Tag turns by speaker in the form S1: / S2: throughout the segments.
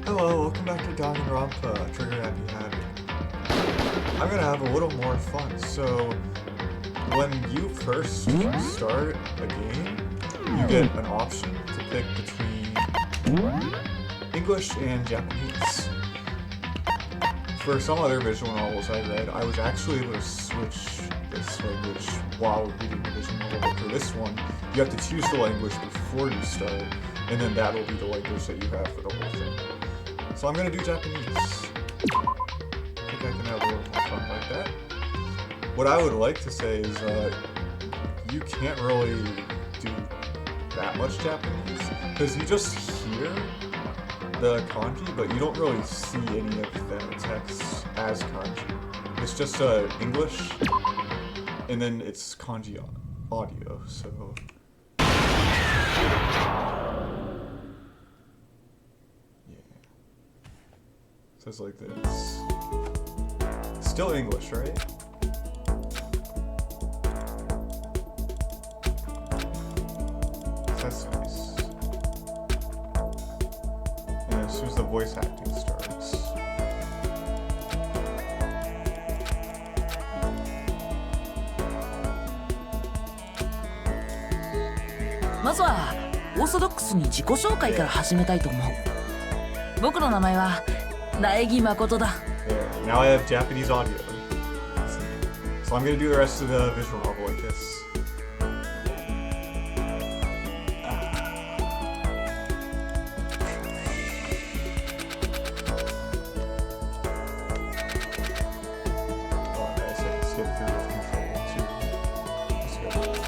S1: Hello, welcome back to Danganronpa, Trigger Happy Havoc. I'm gonna have a little more fun. So, when you first start a game, you get an option to pick between English and Japanese. For some other visual novels I read, I was actually able to switch this language while reading the visual novel, but for this one, you have to choose the language before you start, and then that'll be the language that you have for the whole thing. So I'm gonna do Japanese. I think I can have a little more fun like that. What I would like to say is you can't really do that much Japanese, because you just hear the kanji, but you don't really see any of the text as kanji. It's just English, and then it's kanji audio, so... Says like this. Still English, right? That's nice. And as soon as the voice acting starts.
S2: まずはオーソドックスに自己紹介から始めたいと思う。僕の名前は苗木誠だ。
S1: There. Now I have Japanese audio. So I'm gonna do the rest of the visual novel like this. Oh, nice. I can skip through with control too. Let's go.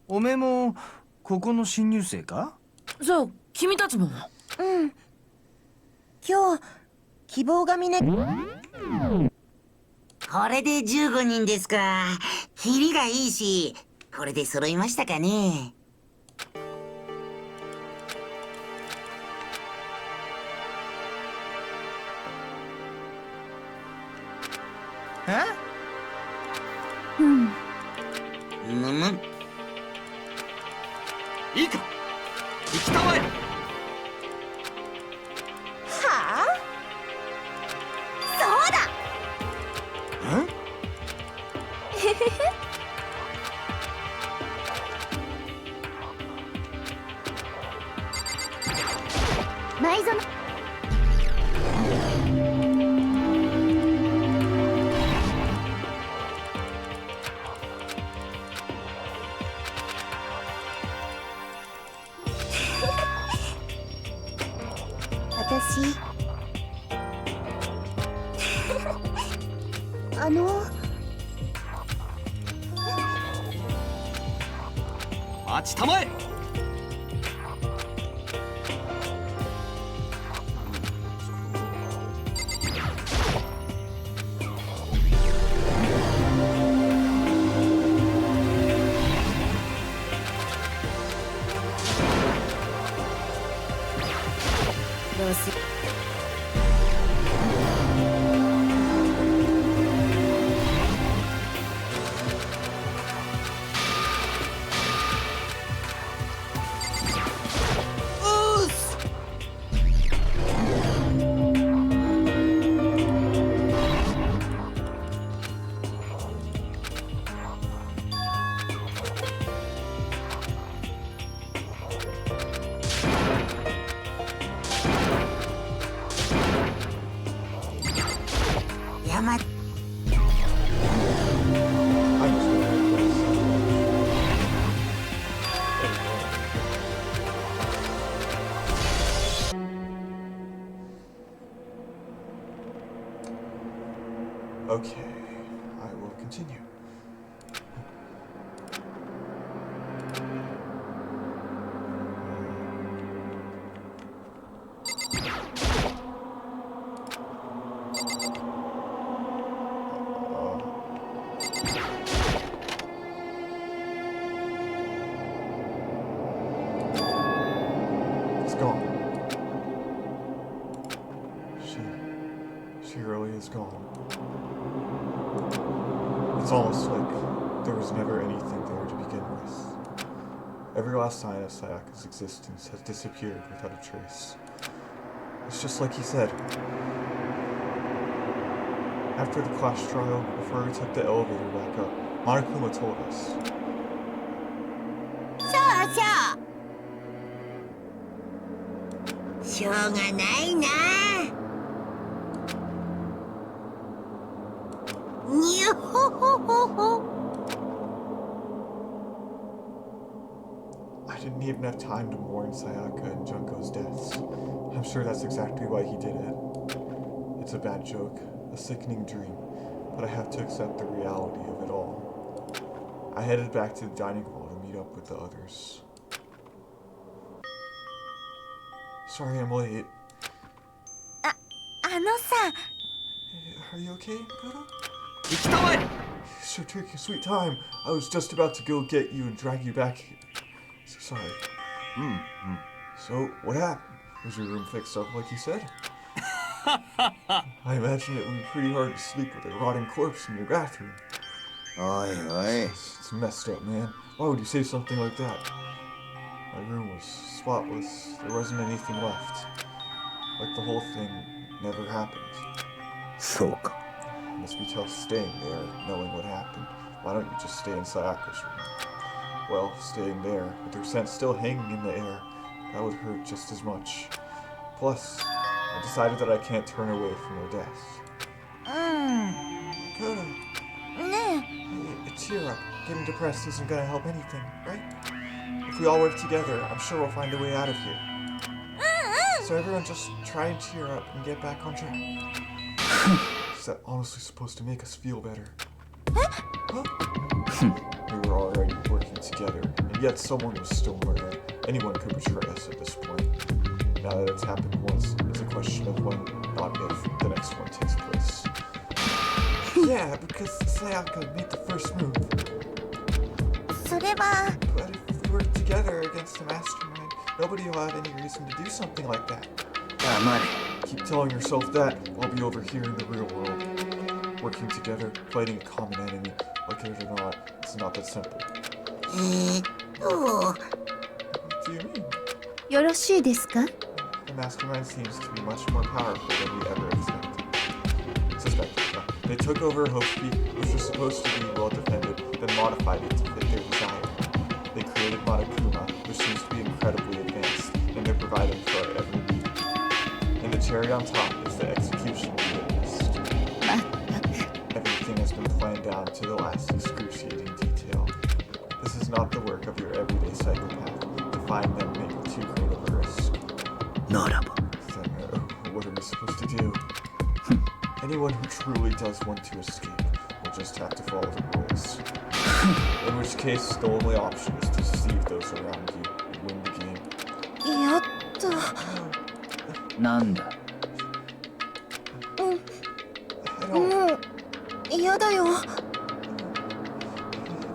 S3: "おめえもここの新入生か?"
S2: じゃあ君たちも。
S4: うん。今日希望がみね。
S5: これで15人ですか。キリがいいし、これで揃いましたかね。
S3: え?
S4: うん。
S5: むむ。
S3: いいか、行きたまえ。
S4: はあ、そうだ。
S3: ん？
S4: 前園。私
S3: 待ちたまえ。
S4: どうする。
S5: 山。
S1: I'm just gonna play this. Okay, I will continue. It's gone. She really is gone. It's almost like there was never anything there to begin with. Every last sign of Sayaka's existence has disappeared without a trace. It's just like he said. After the class trial, before we took the elevator back up, Monokuma told us.
S4: そうそう。
S5: しょうがないな。にょほほほほ。
S1: I didn't even have time to mourn Sayaka and Junko's deaths. I'm sure that's exactly why he did it. It's a bad joke, a sickening dream, but I have to accept the reality of it all. I headed back to the dining hall to meet up with the others. Sorry I'm late.
S4: あのさ、
S1: Are you okay, Makoto?
S3: 行きたまえ。
S1: Sure took your sweet time. I was just about to go get you and drag you back here. Sorry. So, what happened? Was your room fixed up like you said? I imagine it would be pretty hard to sleep with a rotting corpse in your bathroom.
S3: おいおい。
S1: It's messed up, man. Why would you say something like that? My room was spotless. There wasn't anything left. Like the whole thing never happened.
S3: そうか。
S1: It must be tough staying there, knowing what happened. Why don't you just stay in Sayaka's room? Well, staying there, with her scent still hanging in the air, that would hurt just as much. Plus, I decided that I can't turn away from her death.
S4: うん。
S1: Koda,
S4: ね
S1: hey, cheer up. Getting depressed isn't gonna help anything, right? If we all work together, I'm sure we'll find a way out of here. So everyone just try and cheer up and get back on track. Is that honestly supposed to make us feel better? Huh? We were already working together, and yet someone was still murdered. Anyone could betray us at this point. Now that it's happened once, it's a question of when, not if, the next one takes place. Yeah, because Sayaka made the first move.
S4: え。それは。
S1: But if we work together against the mastermind, nobody will have any reason to do something like that.
S3: 黙れ。
S1: Keep telling yourself that, I'll be over here in the real world. working together, fighting a common enemy. Like it or not, it's not that simple.
S5: Oh,
S1: What do you mean?
S4: よろしいですか？
S1: The mastermind seems to be much more powerful than we ever suspected. They took over Hope, which was supposed to be well defended, then modified it to fit their desire. They created Monokuma, which seems to be incredibly advanced, and they're providing for our every need. And the cherry on top is the execution we witnessed.
S4: まったく。
S1: Everything has been planned down to the last excruciating detail. This is not the work of your everyday psychopath. To find them may be too great of a risk.
S3: ならば
S1: Then, what are we supposed to do? Anyone who truly does want to escape will just have to follow the rules. In which case, the only option is to deceive those around you and win the game.
S4: やっと。
S3: なんだ
S1: I
S4: も
S1: don't.
S4: う嫌だよ。
S1: If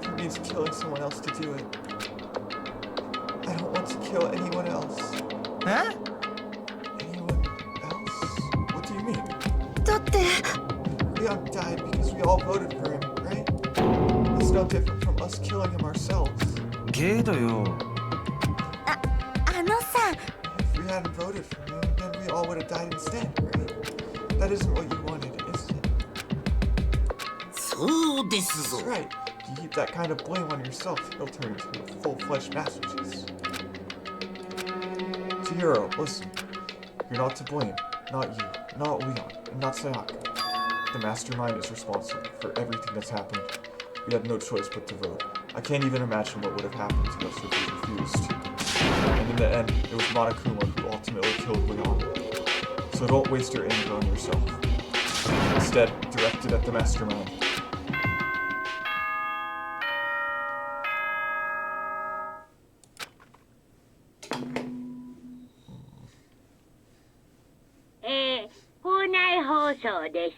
S1: it means killing someone else to do it. I don't want to kill anyone else.
S3: え
S1: Anyone else? What do you mean?
S4: だって
S1: Leon died because we all voted for him, right? It's no different from us killing him ourselves.
S3: けどよ
S4: あのさ、
S1: If we hadn't voted for him, then we all would have died instead, right? That isn't what you wanted, is it?
S5: そうですぞ。
S1: That's right. If you heap that kind of blame on yourself, you'll turn into a full-fledged masochist. Chihiro, listen. You're not to blame. Not you, not Leon, and not Sayaka. The mastermind is responsible for everything that's happened. We had no choice but to vote. I can't even imagine what would have happened to us if we refused. And in the end, it was Monokuma who ultimately killed Leon. So don't waste your anger on yourself. Instead, direct it at the mastermind. .
S6: 校内放送です。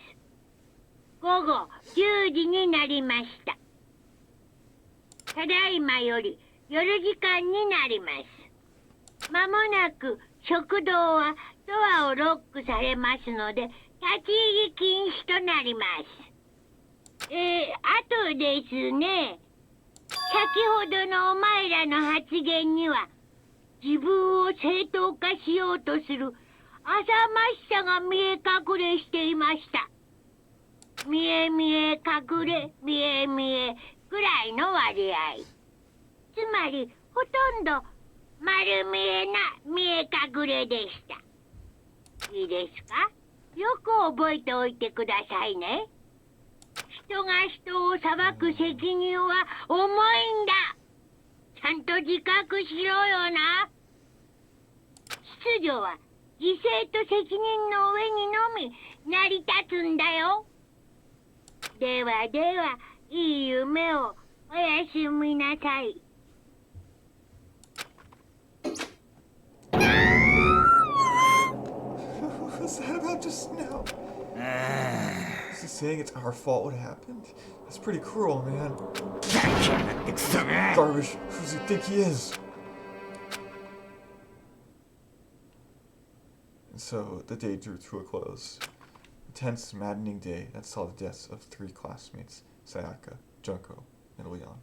S6: 午後10時になりました。ただいまより夜時間になります。まもなく食堂はドアをロックされますので、立ち入り禁止となります。あとですね、先ほどのお前らの発言には、自分を正当化しようとする浅ましさが見え隠れしていました。見え見え隠れ、見え見えくらいの割合。つまり、ほとんど丸見えな見え隠れでした。いいですか？よく覚えておいてくださいね。人が人を裁く責任は重いんだ。ちゃんと自覚しろよな。秩序は犠牲と責任の上にのみ成り立つんだよ。ではでは、いい夢をおやすみなさい。
S1: What was that about just now? Is he saying it's our fault what happened? That's pretty cruel, man. Garbage. Who does he think he is? And so, the day drew to a close. A tense, maddening day that saw the deaths of 3 classmates, Sayaka, Junko, and Leon.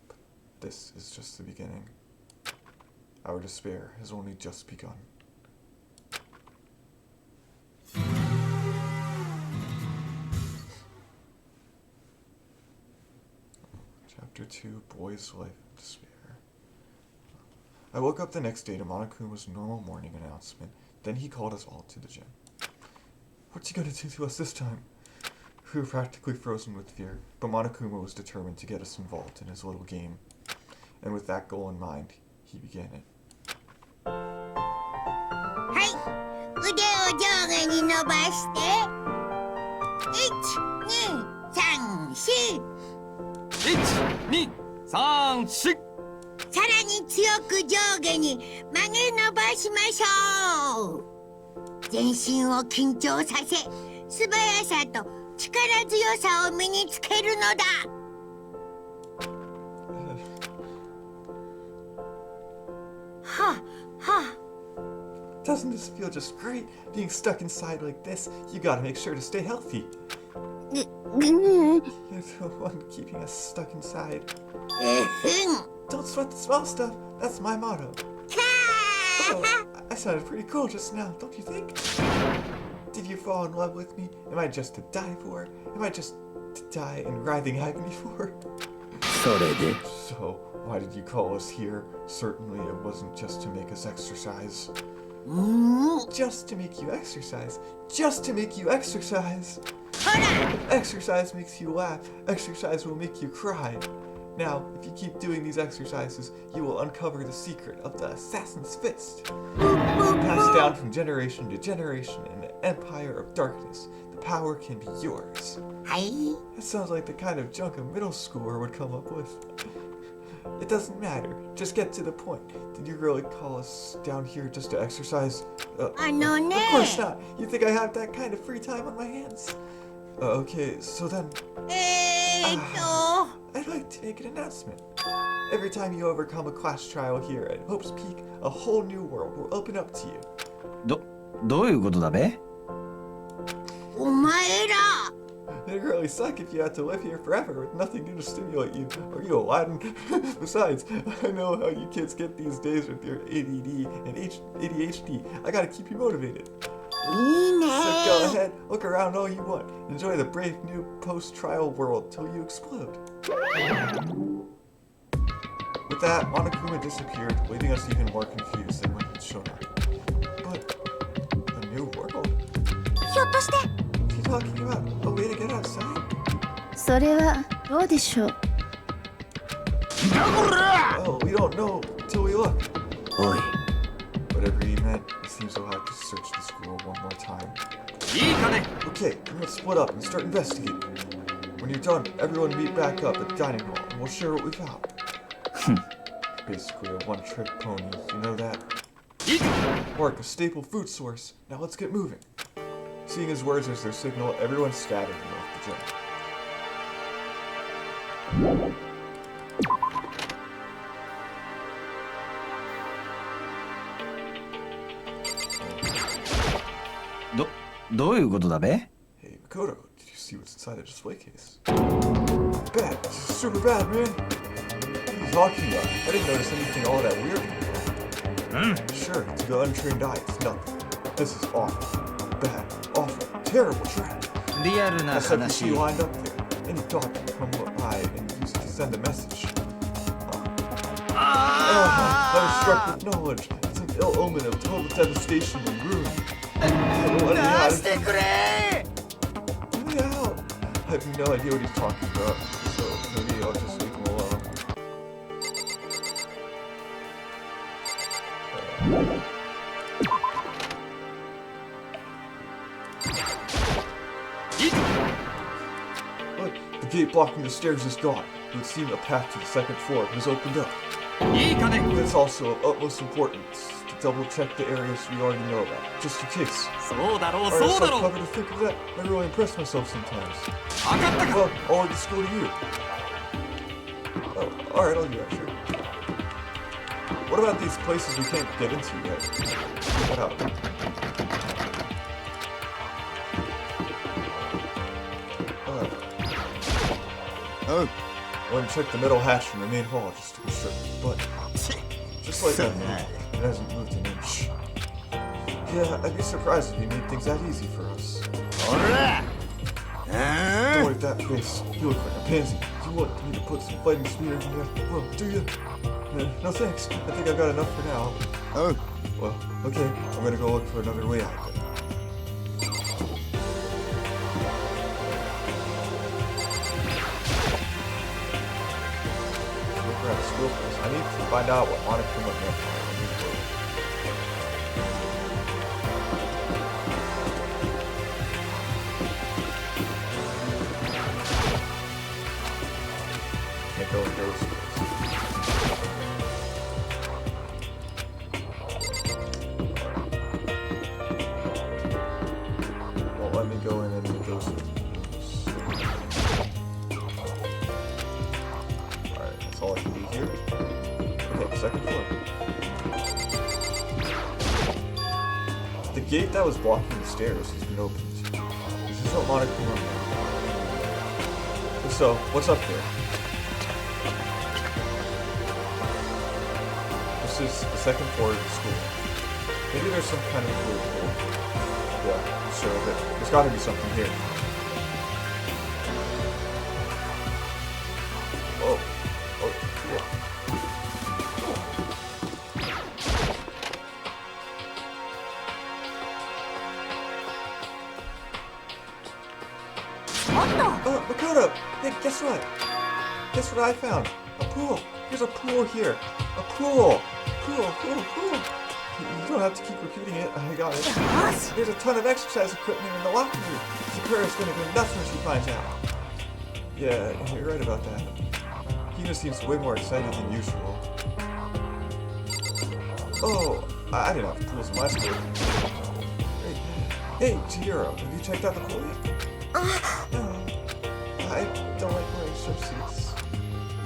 S1: But this is just the beginning. Our despair has only just begun. Chapter 2, Boy's Life of Despair. I woke up the next day to Monokuma's normal morning announcement. Then he called us all to the gym. What's he gonna do to us this time? We were practically frozen with fear, but Monokuma was determined to get us involved in his little game. And with that goal in mind, he began it.
S5: はい、腕を上下に伸ばして。1、2、3、4。
S3: 1、2、3、4
S5: さらに強く上下に曲げ伸ばしましょう。全身を緊張させ、素早さと力強さを身につけるのだ。はあ、はあ。
S1: Doesn't this feel just great? Being stuck inside like this, you gotta make sure to stay healthy. You're the one keeping us stuck inside. Don't sweat the small stuff. That's my motto. Oh, I sounded pretty cool just now, don't you think? Did you fall in love with me? Am I just to die for? Am I just to die in writhing agony for?
S3: それで
S1: So, why did you call us here? Certainly it wasn't just to make us exercise. Just to make you exercise. Just to make you exercise. If exercise makes you laugh, exercise will make you cry. Now, if you keep doing these exercises, you will uncover the secret of the Assassin's Fist. Passed down from generation to generation in the Empire of Darkness, the power can be yours. That sounds like the kind of junk a middle schooler would come up with. It doesn't matter. Just get to the point. Did you really call us down here just to exercise? Of course not. You think I have that kind of free time on my hands? Okay, so then... I'd like to make an announcement. Every time you overcome a class trial here at Hope's Peak, a whole new world will open up to you.
S3: どういうことだべ
S5: お前ら
S1: It'd really suck if you had to live here forever with nothing new to stimulate you. Are you Aladdin? Besides, I know how you kids get these days with your ADD and ADHD. I gotta keep you motivated.
S5: いいね
S1: So go ahead, look around all you want. Enjoy the brave new post-trial world till you explode. With that, Monokuma disappeared, leaving us even more confused than when he'd shown up. But a new world?
S4: ひょっとして
S1: What are you talking about? A way to get outside?
S4: それはどうでしょう
S1: Oh, we don't know till we look.
S3: おい
S1: Whatever he meant, it seems we'll have to search the school one more time.
S3: いいかね
S1: Okay, I'm gonna split up and start investigating. When you're done, everyone meet back up at the dining hall and we'll share what we found. Basically a one-trick pony, you know that? Mark, a staple food source. Now let's get moving. Seeing his words as their signal, everyone scattered and left the gym.
S3: どどういうことだべ
S1: Hey, Makoto, did you see what's inside the display case? Bad. This is super bad, man. What are you talking about? I didn't notice anything all that weird. Sure, to the untrained eye, it's nothing. This is awful. Bad. Awful. Terrible trap.
S3: リアルな
S1: That's like you
S3: 話
S1: see lined up there. Any dog can come by and use it to send a message. I was struck with knowledge. It's an ill omen of total devastation and ruin. Let me out.
S3: してくれ
S1: Let me out. I have no idea what he's talking about, so maybe I'll just leave him alone. Look, the gate blocking the stairs is gone. It would seem a path to the second floor has opened up.
S3: いいかね
S1: It's also of utmost importance to double check the areas we already know about, just in case.
S3: そうだろう
S1: Alright,
S3: そう
S1: so
S3: だろう
S1: clever to think of that. I really impress myself sometimes.
S3: 分かったか
S1: Well, I'll just go to you. Oh, alright, I'll do that, sure. What about these places we can't get into yet? Check that out.
S3: Oh.
S1: Go and check the middle hatch from the main hall just to be sure. But just like that, it hasn't moved an inch. Yeah, I'd be surprised if you made things that easy for us.
S3: ほら
S1: Don't worry, that face. You look like a pansy. You want me to put some fighting spirit in your well, do you? No thanks. I think I've got enough for now.
S3: Oh.
S1: Well, okay. I'm gonna go look for another way out then. Look around the school place. I need to find out what Monokuma meant. Can't go in those schools. Won't let me go in any of those rooms. Alright, that's all I can do here. Okay, second floor. The gate that was blocking the stairs has been opened. This is what Monokuma meant. So, what's up here? This is the second floor of the school. Maybe there's some kind of loophole. Yeah, sure, but there's gotta be something here. Oh, yeah. Oh, Makoto! Hey, guess what? Guess what I found? A pool. There's a pool here. A pool. Pool. You don't have to keep repeating it. I got it. There's a ton of exercise equipment in the locker room. Sakura's gonna go nuts when she finds out. Yeah, you're right about that. Hina seems way more excited than usual. Oh, I didn't have pools in my school. Hey, Chihiro, have you checked out the pool yet? No. I don't like wearing swimsuits.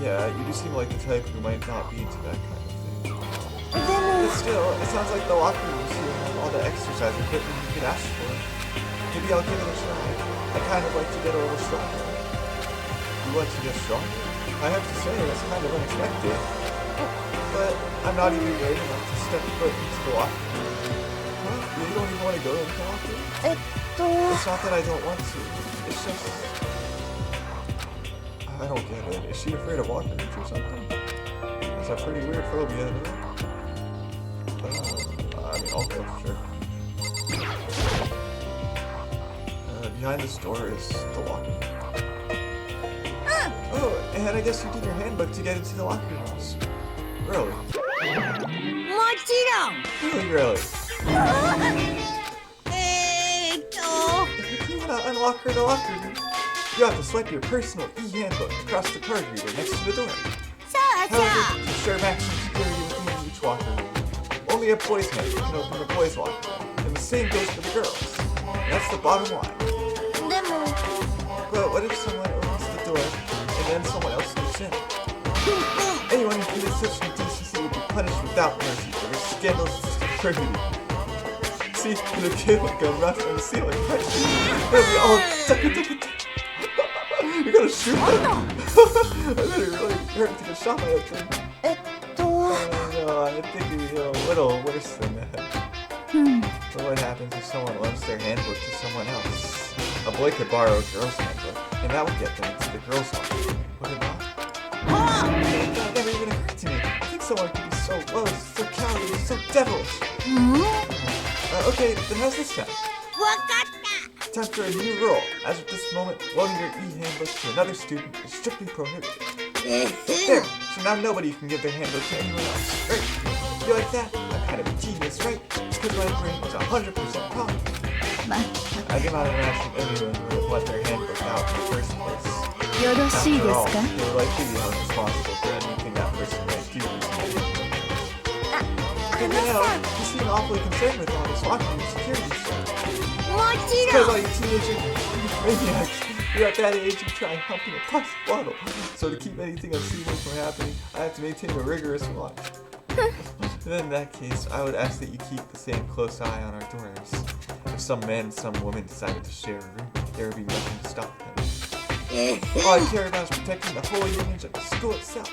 S1: Yeah, you do seem like the type who might not be into that kind of thing. But still, it sounds like the locker room's here with all the exercise equipment you could ask for. Maybe I'll give it a try. I kind of like to get a little stronger. You want to get stronger? I have to say, it's kind of unexpected. But I'm not even brave enough to step foot into the locker room. Huh? You don't even want to go into the locker room? It's not that I don't want to. It's just... I don't get it. Is she afraid of locker rooms or something? That's a pretty weird phobia, though. I mean, I'll go for sure. Behind this door is the locker room. Oh, and I guess you did your handbook to get into the locker rooms. Really?
S5: もちろん
S1: Really? If you want to unlock her in the locker room, you have to swipe your personal e-handbook across the card reader next to the door.
S5: そうそう
S1: However, to ensure maximum security within each locker room, only a boy's handbook can open the boys' locker room, and the same goes for the girls. And that's the bottom line.
S5: でも
S1: But what if someone opens the door and then someone else sneaks in? Anyone who commits such indecency will be punished without mercy for their scandalous security. See, the kid would go nuts on the ceiling, right? They'll be all You're gonna shoot them? I bet it really hurt to get shot by that thing. No, I think it'd be a little worse than that. But what happens if someone loans their handbook to someone else? A boy could borrow a girl's handbook, and that would get them into the girls' locker room, would it not? That never even occurred to me. I think someone could be so low, so cowardly, so devilish. Okay, then how's this sound?
S5: わかった
S1: Time for a new rule. As of this moment, loaning your e-handbook to another student is strictly prohibited. There, so now nobody can give their handbook to anyone else. Right? You like that? I'm kind of a genius, right? It's because my brain is 100% calm. I cannot imagine anyone who would let their handbook out in the first place.
S4: よろしい
S1: After
S4: で
S1: all,
S4: すか
S1: they're likely the one responsible for anything that person might do. And now, you seem awfully concerned with all this locker room security stuff.
S5: もち
S1: Because
S5: ろ
S1: all
S5: ん
S1: you teenager maniacs, you're at that age you try humping a plastic bottle. So to keep anything unseemly from happening, I have to maintain a rigorous watch. Then in that case, I would ask that you keep the same close eye on our doors. If some man and some woman decided to share a room, there would be nothing to stop them. All I care about is protecting the holy image of the school itself.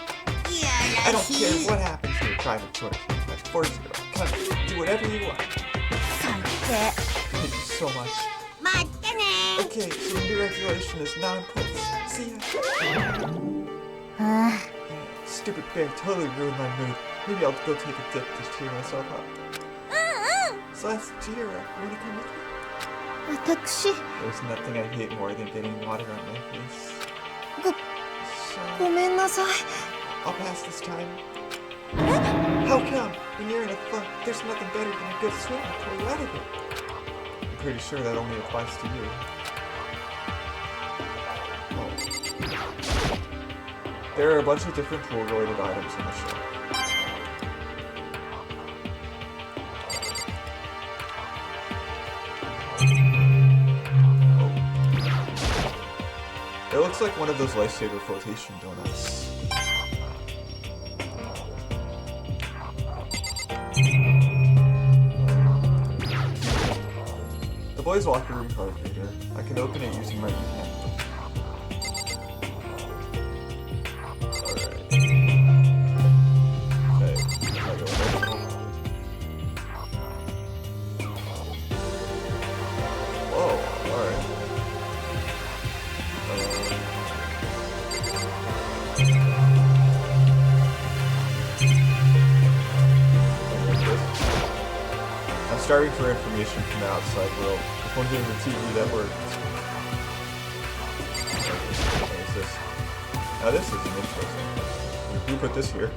S5: いや
S1: I
S5: ら
S1: don't
S5: し
S1: care
S5: い
S1: what happens to your private choice. I force you to come do whatever you want.
S5: 最
S1: Thank you so much.
S5: 低待ってね
S1: Okay, so the new regulation is now in place. See ya.
S4: あ
S1: Stupid bear totally ruined my mood. Maybe I'll go take a dip to cheer myself up. Celeste, Chihiro, you wanna come with me?
S4: 私
S1: There's nothing I hate more than getting water on my face.
S4: ご
S1: So,
S4: ごめんなさい
S1: I'll pass this time. How come? When you're in a funk, there's nothing better than a good swim to pull you out of it. I'm pretty sure that only applies to you. Oh. There are a bunch of different pool-related items in the show. It looks like one of those lifesaver flotation donuts. The boys' locker room card reader. I can open it using my e-handbook. starving for information from the outside world. If only there was a TV that worked. What is this? Now this is an interesting question. Who put this here?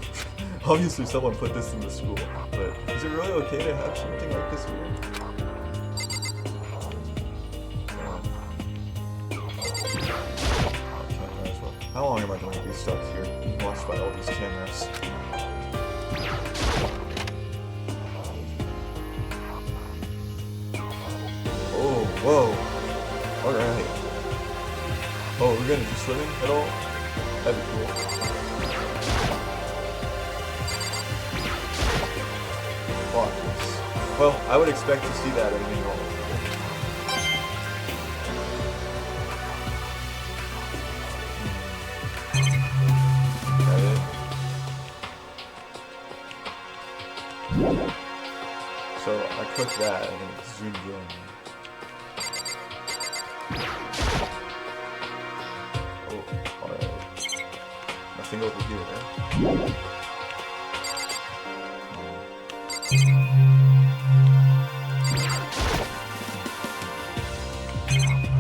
S1: Obviously someone put this in the school, but is it really okay to have something like this here? How long am I going to be stuck here, being watched by all these cameras? Oh, whoa. Alright. Oh, we're gonna do swimming at all? That'd be cool. Walkers. Well, I would expect to see that at any moment. So I click that and it zoomed in. Oh, alright. Nothing over here.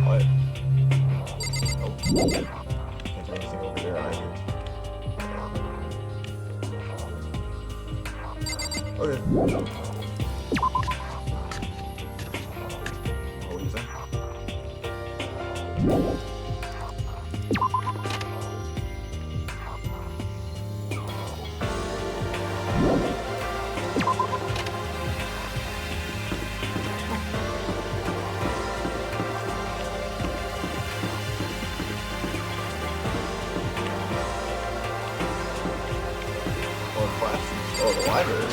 S1: What? Oh. Can't do anything over there either. Okay. What is that? Oh, classes. Oh, the library.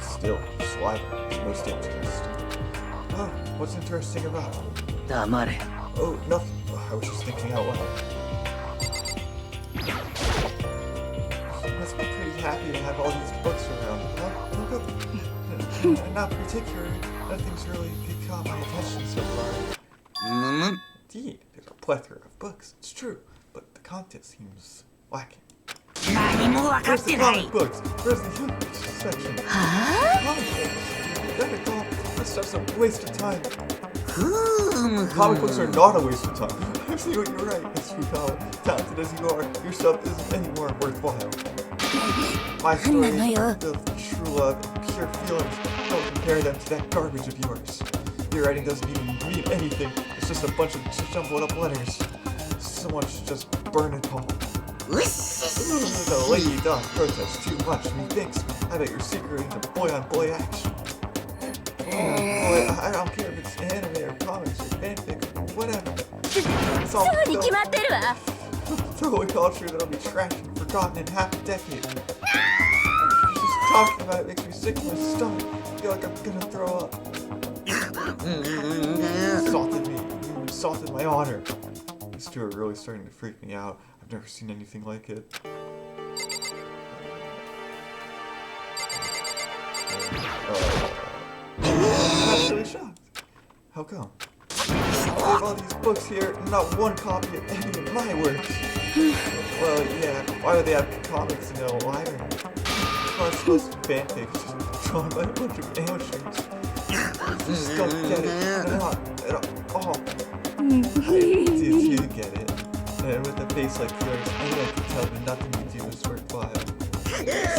S1: Still, saliva is most interesting. Oh, what's interesting about it?
S3: 黙れ。
S1: Oh, nothing. I was just thinking out loud. You must be pretty happy to have all these books around. Huh? Look up. Not particularly. Nothing's really caught my attention so far. Indeed, there's a plethora of books. It's true, but the content seems lacking.
S5: 何も分かっ
S1: Where's
S5: て
S1: the
S5: ない
S1: comic books? Where's the humor section? Comic books. That stuff's a waste of time. Comic books are not a waste of time. I see what you're right, Mr. Fukawa. Talented as you are, your stuff isn't any more worthwhile. My stories are filled with true love and pure feelings. Don't compare them to that garbage of yours. Your writing doesn't even mean anything. It's just a bunch of jumbled up letters. Someone should just burn it all. The lady does protest too much, methinks. I bet you're secretly into boy-on-boy action. Boy, I don't care if it's anime or comics or fanfic or whatever. It's all totally culture that'll be trashed and forgotten in half a decade. Just talking about it makes me sick in my stomach. I feel like I'm gonna throw up. You insulted me. You insulted my honor. These two are really starting to freak me out. I've never seen anything like it. I'm actually shocked. How come? I have all these books here, and not one copy of any of my works. Well, yeah, why would they have comics in a library? Well, it's supposed to be fanfics, just drawn by a bunch of amateurs. I just don't get it. Not at all. I did get it. And with a face like yours, I can tell that nothing you do is worthwhile.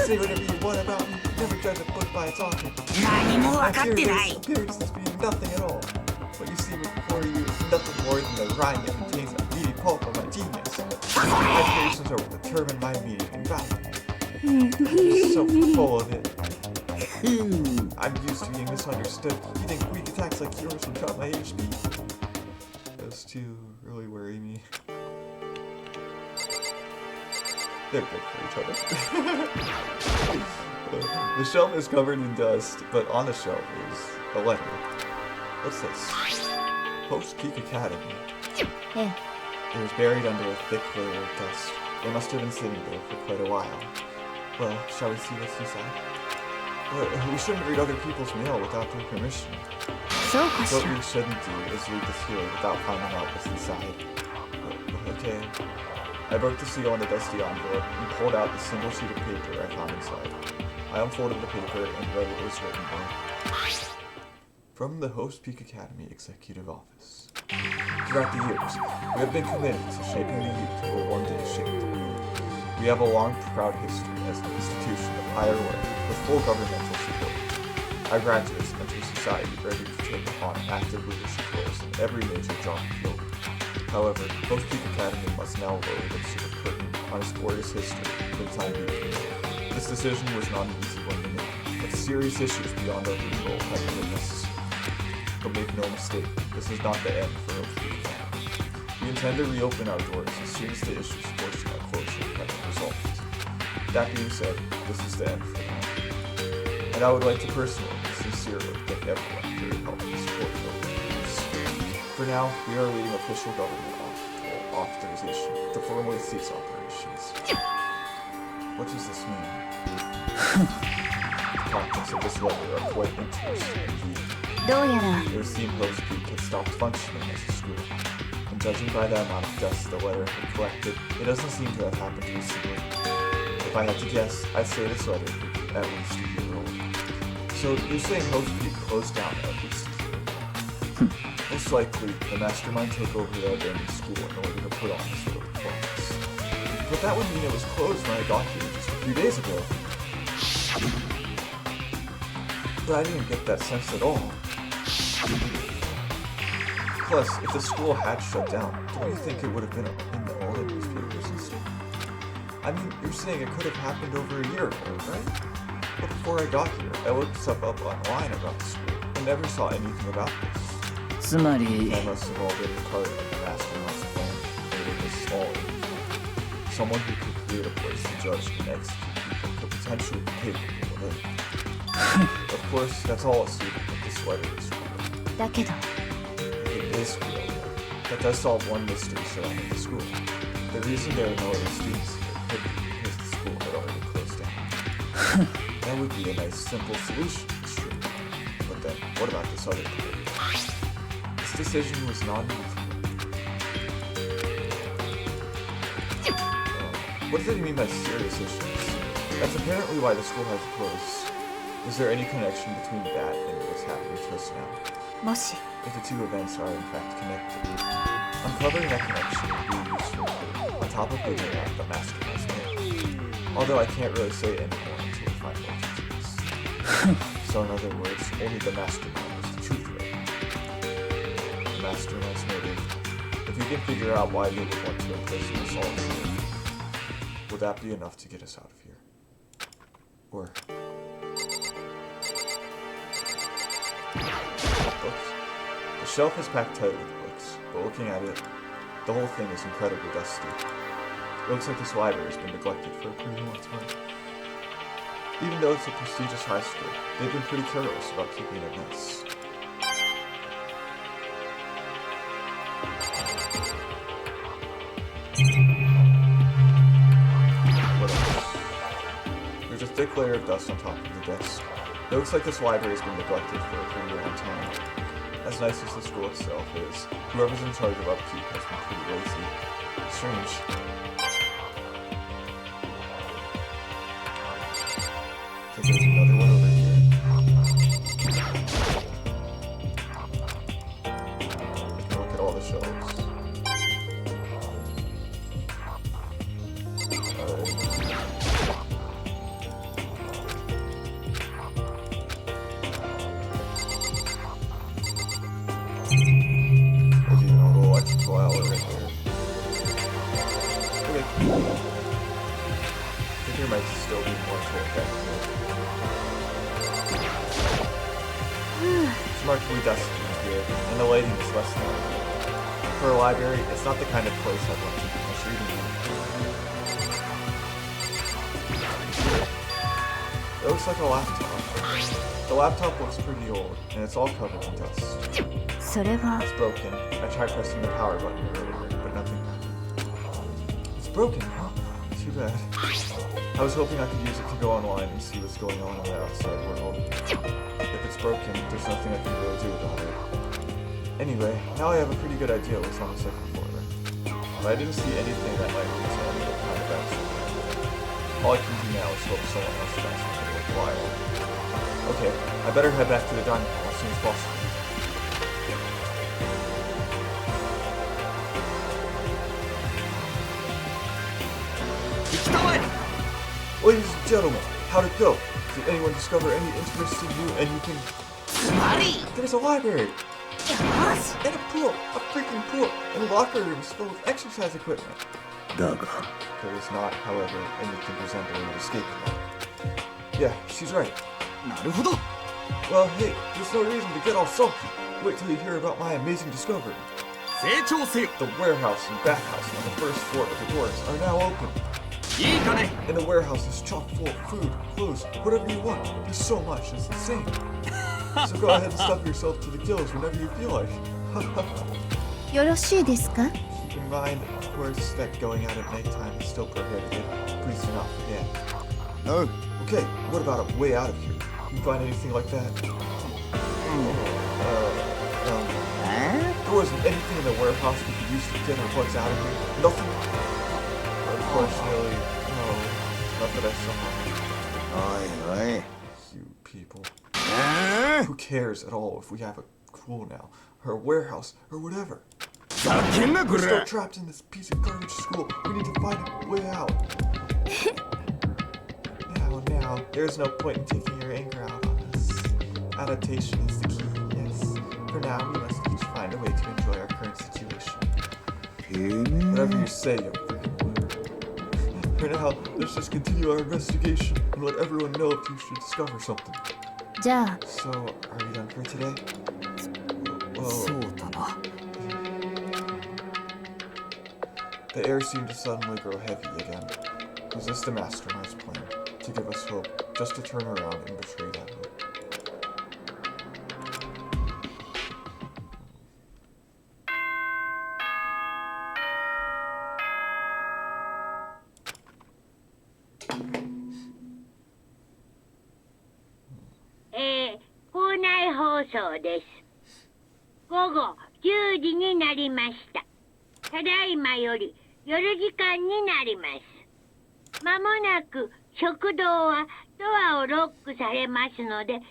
S1: Say whatever you want about me, never judge a book by its author.
S5: 何も分かってない
S1: Appearances being nothing at all. What you see before you is nothing more than the rind that contains a meaty pulp of my genius. My creations are what determine my meaning and value. I'm so full of it. I'm used to being misunderstood. You think weak attacks like yours will drop my HP? Those two really worry me. They're good for each other. The shelf is covered in dust, but on the shelf is a letter. What's this? Post Peak Academy. It was buried under a thick layer of dust. They must have been sitting there for quite a while. Well, shall we see what's inside? We shouldn't read other people's mail without their permission. What we shouldn't do is read this here without finding out what's inside. Okay. I broke the seal on the dusty envelope and pulled out the single sheet of paper I found inside. I unfolded the paper and read what was written there. From the Host Peak Academy Executive Office. Throughout the years, we have been committed to shaping the youth who will one day shape the world. We have a long, proud history as an institution of higher learning with full governmental support. Our graduates enter society ready to take on active leadership roles in every major job field. However, Host Peak Academy must now lower the silver curtain on its glorious history for the time being. This decision was not an easy one to make, but serious issues beyond our control have been witnessed. But make no mistake, this is not the end for Host Peak Academy. We intend to reopen our doors as soon as the issues forcing our closure have been resolved. That being said, this is the end for now. And I would like to personally, sincerely thank everyone for your help and support over the years. For now, we are awaiting official government authorization to formally cease operations. What does this mean? The contents of this letter are quite interesting indeed.
S4: どうやら
S1: It would seem Host Peak had stopped functioning as a school. And judging by the amount of dust the letter had collected, it doesn't seem to have happened recently. If I had to guess, I'd say this letter would be at least a year old. So you're saying Host Peak closed down at least a year ago? Most likely, the mastermind took over the abandoned school in order to put on this sort of performance. But that would mean it was closed when I got here just a few days ago. But I didn't get that sense at all. Plus, if the school had shut down, don't you think it would have been in all the newspapers and stuff? I mean, you're saying it could have happened over a year ago, right? But before I got here, I looked stuff up online about the school and never saw anything about this.
S2: つまり
S1: I must have all been part of the mastermind's plan, made it this small. Someone who could create a place to judge and execute people could potentially be capable of it. Of course, that's all assuming that this letter is real.
S4: だけど
S1: It is real. That does solve one mystery surrounding the school. The reason there are no other students here could be because the school had already closed down. That would be a nice, simple solution, sure. But then, what about this other theory? This decision was not an easy one. What does it mean by serious issues? That's apparently why the school has closed. Is there any connection between that and what's happening to us now?
S4: もし
S1: If the two events are in fact connected, uncovering that connection would be useful on top of figuring out the mastermind's name. Although I can't really say it anymore until we find more details. So in other words, only the mastermind is the truth right now. The mastermind's motive. If we can figure out why they would want to imprison us all here, would that be enough to get us out of here? Or... books. The shelf is packed tight with books, but looking at it, the whole thing is incredibly dusty. It looks like this library has been neglected for a pretty long time. Even though it's a prestigious high school, they've been pretty careless about keeping it a mess. What else? There's a thick layer of dust on top of the desk. It looks like this library has been neglected for a pretty long time. As nice as the school itself is, whoever's in charge of upkeep has been pretty lazy. Strange. So there's another one over here. I can look at all the shelves. There's even a little electrical outlet right there. Okay. I think there might still be more to it back here. It's remarkably dusty in here, and the lighting is less than ideal. For a library, it's not the kind of place I'd want to be much reading in. It looks like a laptop. The laptop looks pretty old, and it's all covered in dust.
S4: それは
S1: It's broken. I tried pressing the power button earlier, but nothing happened. It's broken, huh? Too bad. I was hoping I could use it to go online and see what's going on in the outside world. If it's broken, there's nothing I can really do about it. Anyway, now I have a pretty good idea what's on the second floor. but I didn't see anything that might lead to any kind of action. All I can do now is hope someone else finds something worthwhile. Okay, I better head back to the dining hall as soon as possible. Ladies and gentlemen, how'd it go? Did anyone discover any interesting new anything? There's a library! And a pool! A freaking pool! And locker rooms filled with exercise equipment! There is not, however, anything resembling an escape plan. Yeah, she's right. Well, hey, there's no reason to get all sulky. Wait till you hear about my amazing discovery. The warehouse and bathhouse on the first floor of the doors are now open. And the warehouse is chock full of food, clothes, whatever you want. There's so much, it's insane. So go ahead and stuff yourself to the gills whenever you feel like.
S4: よろしいですか?
S1: Keep in mind, of course, that going out at nighttime is still prohibited. Please do not forget.
S3: No.
S1: Okay, what about a way out of here? You find anything like that? There wasn't anything in the warehouse we could use to get our butts out of here. Nothing. Unfortunately, no. Not that I saw. You people. Who cares at all if we have a pool now, or a warehouse, or whatever? We're still trapped in this piece of garbage school. We need to find a way out. Now, there's no point in taking your anger out on us. Adaptation is the key, yes. For now, we must each find a way to enjoy our current situation. Whatever you say, you freaking word. For now, let's just continue our investigation and let everyone know if you should discover something.
S4: じゃあ
S1: So, are we done for today? The air seemed to suddenly grow heavy again. Was this the mastermind's plan? To give us hope, just to turn around and betray that hope.
S6: Eh, 校内放送です。午後10時になりました。ただいまより夜時間になります。まもなく食堂はドアをロックされますので、立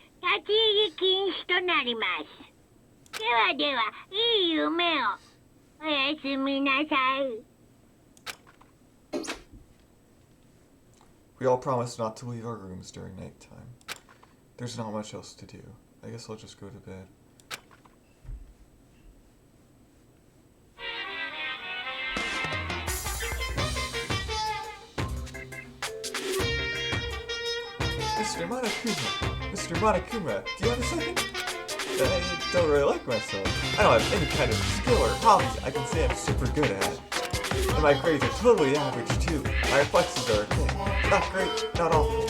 S6: ち入り禁止となります。ではでは、いい夢を。おやすみなさい。
S1: We all promised not to leave our rooms during nighttime. There's not much else to do. I guess I'll just go to bed. Mr. Monokuma, do you have a second? I don't really like myself. I don't have any kind of skill or hobby I can say I'm super good at. And my grades are totally average too. My reflexes are okay. Not great, not awful.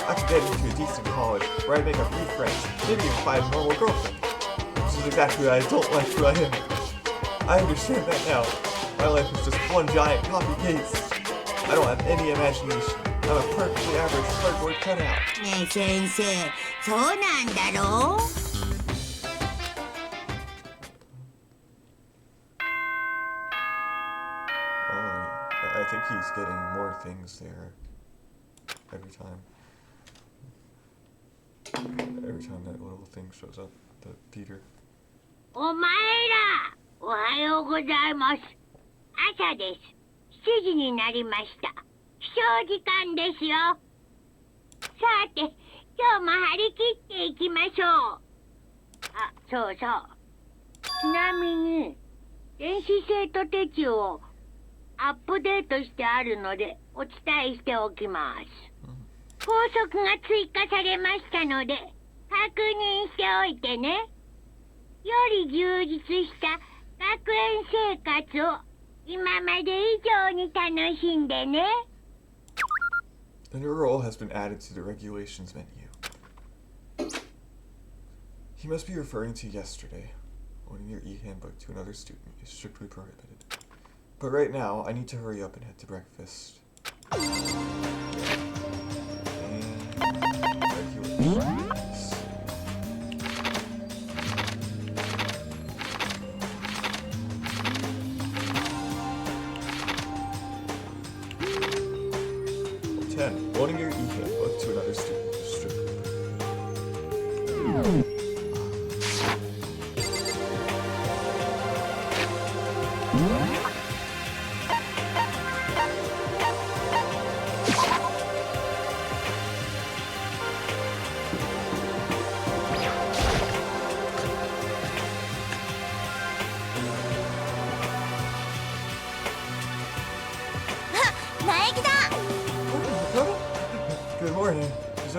S1: I could get into a decent college where I'd make a few friends, maybe even find a normal girlfriend. Which is exactly why I don't like who I am. I understand that now. My life is just one giant copy paste. I don't have any imagination. I'm a perfectly average cardboard cutout.
S5: ねえ先生、そうなんだろう?
S1: I think he's getting more things there every time. Every time that little thing shows up, the theater.
S6: お前ら、おはようございます。朝です。7時になりました。起床時間ですよ。さて、今日も張り切っていきましょう。あ、そうそう。ちなみに、電子生徒手帳をアップデートしてあるのでお伝えしておきます。校則が追加されましたので確認しておいてね。より充実した学園生活を今まで以上に楽しんでね。
S1: A new role has been added to the regulations menu. He must be referring to yesterday. Owning your e-handbook to another student is strictly prohibited. But right now, I need to hurry up and head to breakfast. And regulations.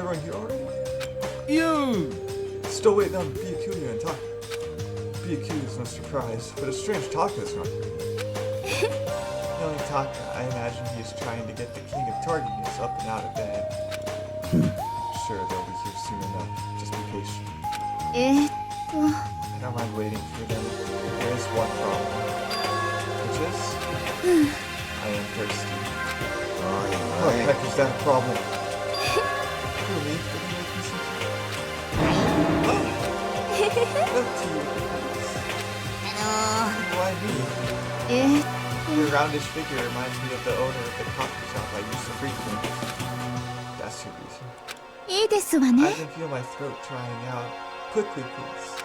S1: everyone here already?
S3: You!
S1: Still waiting on Byakuya and Taka. Byakuya is no surprise, but a strange Taka is not here. Knowing Taka, I imagine he is trying to get the king of tardiness up and out of bed. Sure, they'll be here soon enough. Just be patient. I don't mind waiting for them. There is one problem, which is I am thirsty. What the heck is that a problem? Really? What do you make me so Milk tea, please. Why me? Your roundish figure reminds me of the owner of the coffee shop I used to frequent. That's your reason.
S4: いいですわね
S1: I can feel my throat trying out. Quickly, please.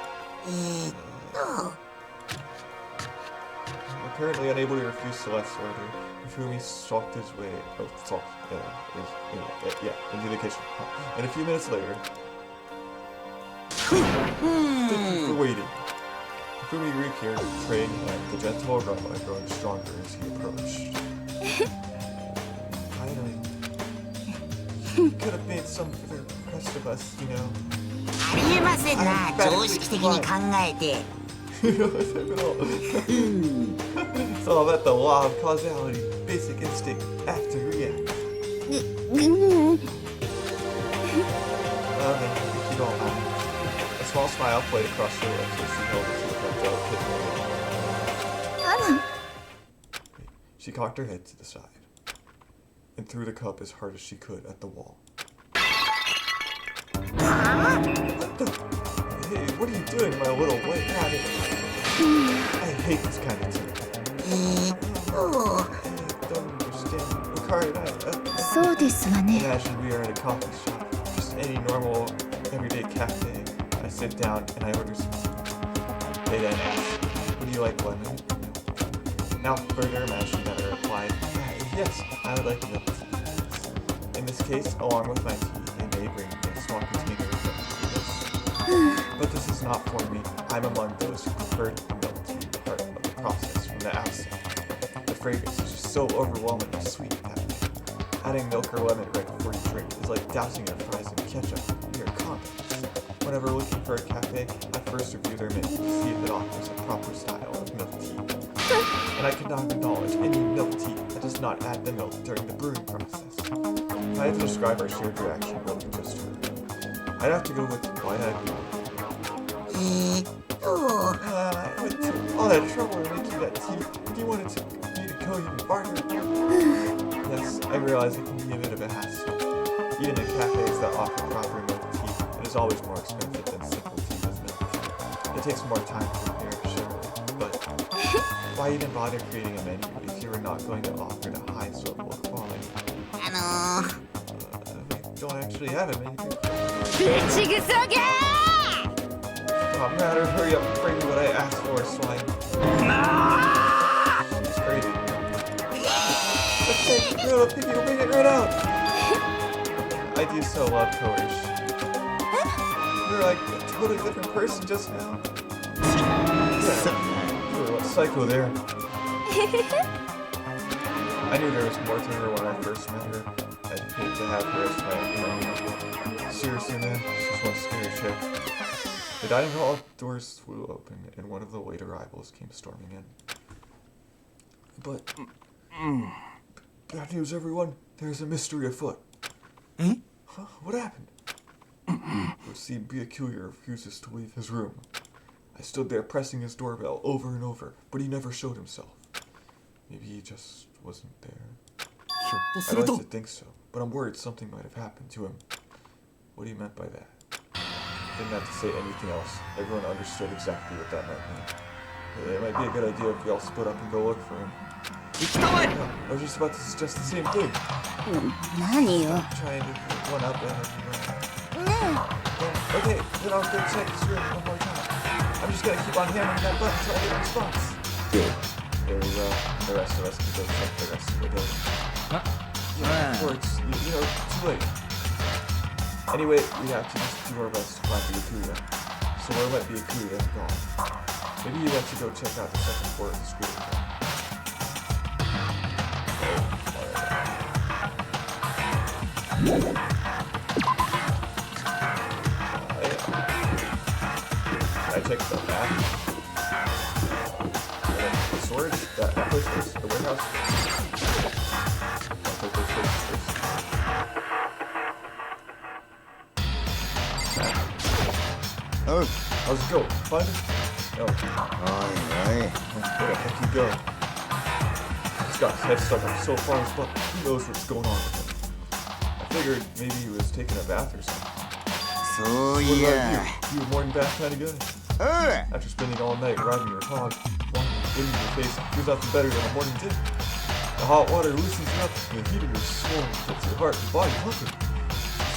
S1: Apparently unable to refuse Celeste's order, Ifumi stalked his way into the kitchen. And a few minutes later, thank you for waiting. Ifumi reappeared, train and the gentle aroma growing stronger as he approached. Finally, he could have made some for the rest of us, you know.
S5: ありえませんな、常識的に考えて。
S1: It's all about the law of causality, basic instinct, act and react. Okay, if you don't mind. A small smile played across her lips as she held it to her delicate hand. She cocked her head to the side and threw the cup as hard as she could at the wall. What the? Hey, what are you doing, my little white rabbit? I hate this kind of tea. I don't understand. Hikari,
S4: そうですわね
S1: imagine we are at a coffee shop, just any normal, everyday cafe. I sit down and I order some tea. They then ask, would you like lemon? Now further imagine that I replied, yes, I would like milk tea. In this case, along with my tea, they may bring me a small container of milk tea. But this is not for me. I'm among those who prefer the milk tea part of the process from the outset. The fragrance is just so overwhelmingly sweet that adding milk or lemon right before you drink is like dousing your fries in ketchup in your condiments. Whenever looking for a cafe, I first review their menu to see if it offers a proper style of milk tea. And I cannot acknowledge any milk tea that does not add the milk during the brewing process. If I had to describe our shared reaction to what we just heard, I'd have to go with wide-eyed went to all that trouble to make you that tea. You wanted me to go even farther. Yes, I realize it can be a bit of a hassle. Even in cafes that offer proper milk tea, it is always more expensive than simple tea with milk tea. It takes more time to prepare, surely, but why even bother creating a menu if you are not going to offer the highest level of quality? We don't actually have a menu. Oh, matter, hurry up and bring me what I asked for, swine. She's crazy. Okay, you're up, you bring it right out. I do so love coercion. You're like a totally different person just now. Yeah, you were a psycho there. I knew there was more to her when I first met her. I'd hate to have her as my enemy. Seriously, man, she's one scary chick. The dining hall doors flew open, and one of the late arrivals came storming in. But... bad news, everyone. There's a mystery afoot.
S3: Eh?
S1: Huh? What happened? It seemed Byakuya refuses to leave his room. I stood there pressing his doorbell over and over, but he never showed himself. Maybe he just wasn't there. I'd like to think so, but I'm worried something might have happened to him. What he meant by that? Didn't have to say anything else. Everyone understood exactly what that might mean. It might be a good idea if we all split up and go look for him. Yeah, I was just about to suggest the same thing.
S4: 何よ
S1: Trying to put one up and okay, then I'll go check his room one more time. I'm just gonna keep on hammering that button until I get a response. There we go. The rest of us can go check the rest of the building. Yeah, before it's, you know, too late. Anyway, we have to just do our best to find Byakuya. So we'll let Byakuya go. Maybe you have to go check out the second floor of the school. check the back. The storage, that place first, the warehouse. I'll take those places first.
S7: Oh,
S1: How's it go? Find it? No.
S7: aye,
S1: Where the heck you go? He's got his head stuck up so far in his butt. Who knows what's going on with him? I figured maybe he was taking a bath or something.
S7: So
S1: What about
S7: yeah.
S1: you? You a morning bath kind of guy? After spending all night riding your hog, wind in your face, there's nothing better than a morning dip. The hot water loosens you up, and the heat of your soul gets your heart and body pumping.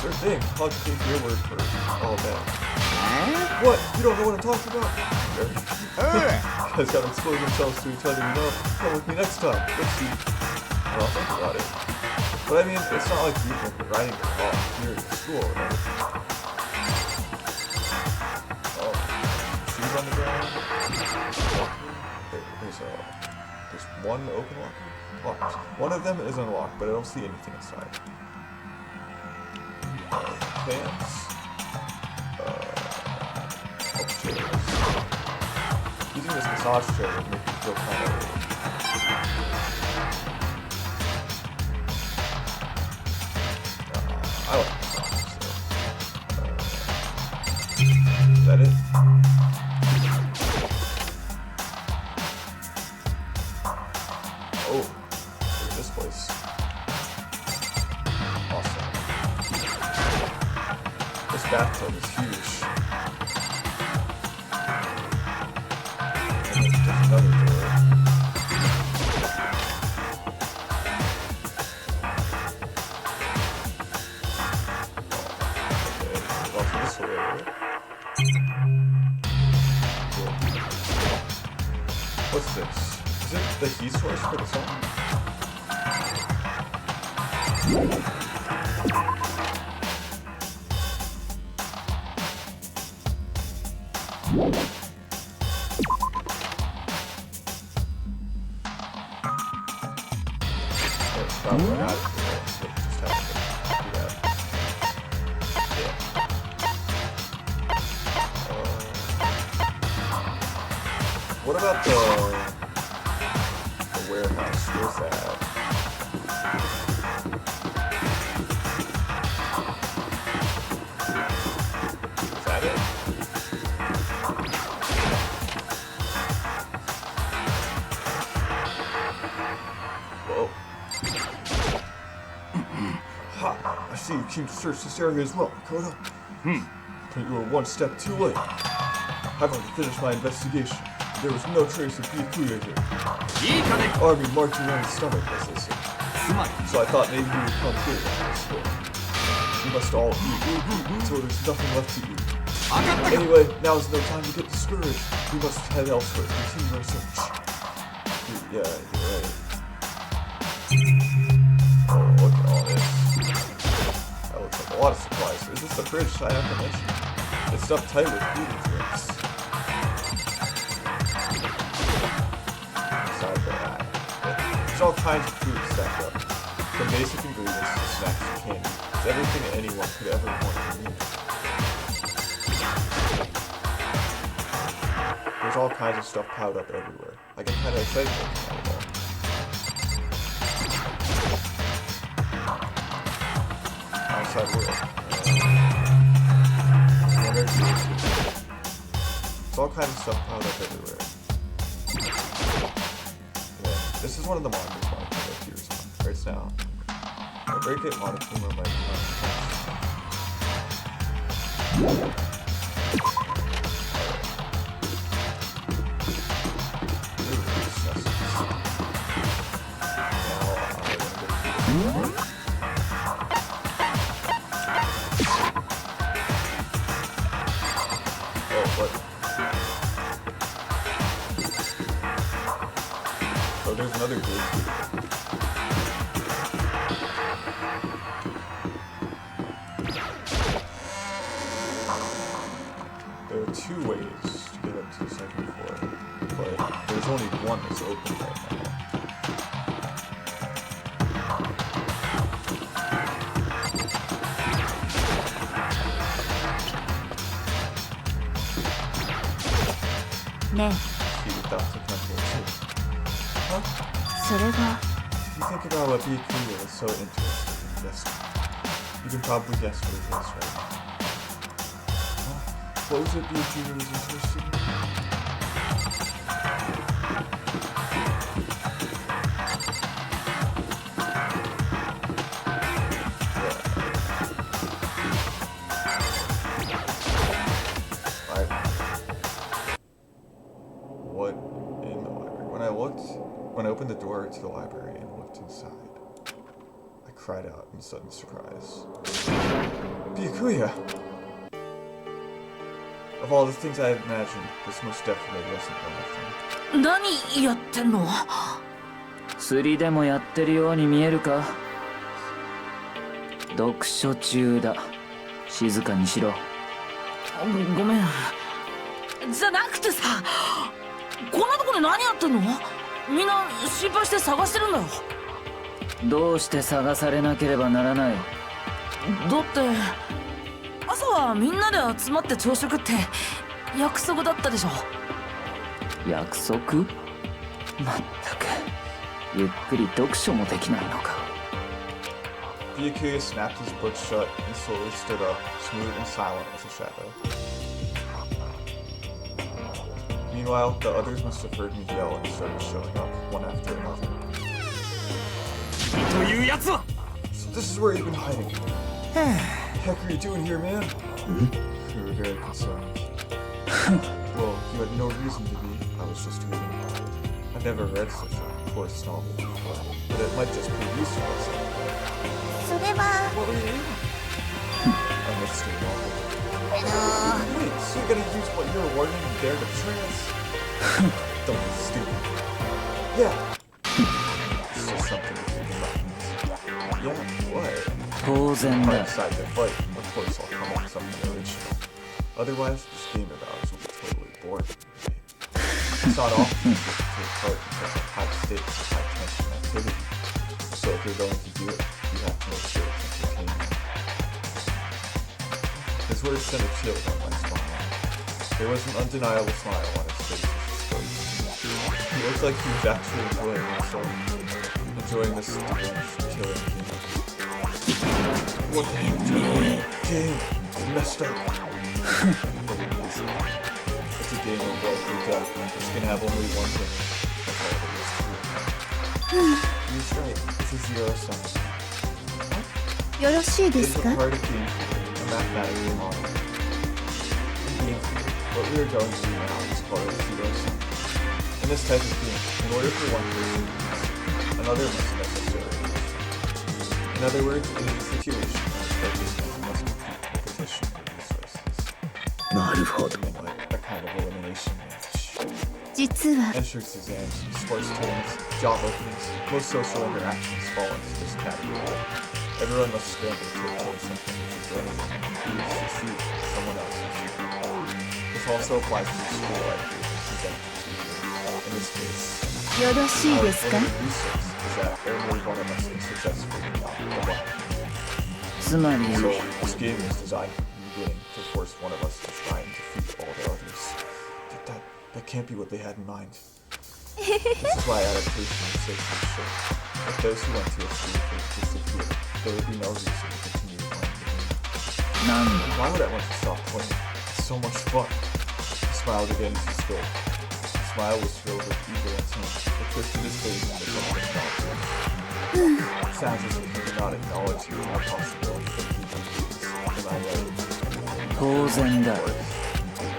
S1: Sure thing, I'll take your word for all that. What? You don't know what I'm talking about? You guys gotta expose themselves to each other, you know? Come with me next time. Let's see. I'll think about it. But I mean, it's not like you've been riding your hog here in school, right? Oh, shoes on the ground. There's one open locker. Locked. One of them is unlocked, but I don't see anything inside. Pants. Chairs. Using this massage chair would make me feel kind of. I like massage. So, is that it? Oh, look at this place. Awesome. This bathtub is huge. And there's another door. Okay, there's also this way over here. Cool. What's this? Is it the heat source for the sun? It's probably not. Just have to do that. Yeah. What about the warehouse? Where's that? Is that it? Whoa. Ha! I see you came to search this area as well, Makoto. But you were one step too late. I've already finished my investigation. There was no trace of beef Kuya here. Army marked around his stomach, as they say. So I thought maybe he would come here to the store. We must all eat until there's nothing left to eat. Anyway, now is no time to get discouraged. We must head elsewhere, continue our search. Yeah, you're right. Oh, look at all this. That looks like a lot of supplies. Is this the fridge I have to mention? It's stuffed tight with food and drinks. Aside from that, there's all kinds of food stacked up. From basic ingredients to snacks and candy. It's everything anyone could ever want to need. There's all kinds of stuff piled up everywhere. I get kind of excited looking at it all. Outside world. It's all kinds of stuff piled up everywhere. Yeah, this is one of the monitors up here right now. I break it, monitor my Oh, there's another group. There are two ways to get up to the second floor, but there's only one that's open right now.
S4: ね
S1: He thought to come here too. Huh?
S4: えそれが
S1: You think about what Byakuya was so interested in yesterday. You can probably guess what it is, right? Huh? What was it Byakuya was interested in? What in the library? When I opened the door to the library and looked inside, I cried out in sudden surprise. Byakuya! Of all the things I had imagined, this most definitely wasn't one of them.
S2: 何やってんの？
S8: 釣りでもやってるように見えるか？読書中だ。静かにしろ。
S2: ごめん。じゃなくてさ、こんなとこで何やってんの？みんな心配して探してるんだよ。
S8: どうして探されなければならない？
S2: だって朝はみんなで集まって朝食って約束だったでしょ。
S8: 約束？まったく、ゆっくり読書もできないのか。
S1: Byakuya snapped his book shut and slowly stood up, smooth and silent as a shadow. Meanwhile, the others must have heard me yell and started showing up, one after another.
S3: というやつは
S1: So this is where you've been hiding. Heck are you doing here, man? We were very concerned. Well, you had no reason to be. I was just reading. I've never read such a coarse novel before, but it might just be useful or something.
S4: それは
S1: What were you reading? A mystery novel. Wait, so you're gonna use what you're learning there to trance? Don't be stupid. Yeah. It's just something to think about. Yeah, what?
S8: 当然
S1: If I
S8: だ。
S1: decide to fight, of course I'll come up with something original. Otherwise, this game of ours will be totally boring. It's not often you get to take part because of high stakes, high tension activity. So if you're going to do it, you have to make sure it's entertaining. His words sent a chill down my spine. There was an undeniable smile on his face as he spoke. He looked like he was actually enjoying himself, enjoying this strange, killing game. What the hell, Joey? Game, it's messed up. It's a game of life or death, which can have only one thing. That's all there is to it. He's right, it's a zero sum.
S4: よろしいで
S1: It
S4: す
S1: is
S4: か
S1: a part of game theory, a mathematical model. In game theory, what we are going to do now is called a zero sum. In this type of game, in order for one person to lose, another must necessarily lose. In other words, it is a situation where a participant must compete with additional resources.
S8: なるほど。
S1: In like a kind of elimination match.
S4: 実は
S1: Entrance exams, sports tournaments, job openings, most social interactions fall into this category. Everyone must scramble to obtain something which is limited, to succeed someone else's. This also applies to school life presented to you. In this case,
S4: よろしい
S1: our
S4: ですか
S1: only resource is that every one of us can successfully become the black.
S8: つまり、
S1: So this game is designed from the beginning to force one of us to try and defeat all the others. But that can't be what they had in mind. This is why adaptation is so crucial. If those who want to escape or disappear, there would be no reason to continue playing the game.
S8: なんだ。
S1: Why would I want to stop playing? It's so much fun. He smiled again as he spoke. The smile was filled with evil intent. It twisted his face into something nonsense. It sounds as if he did not acknowledge the possibility that he can lose. Am I right?
S8: 当然だ。
S1: Of course.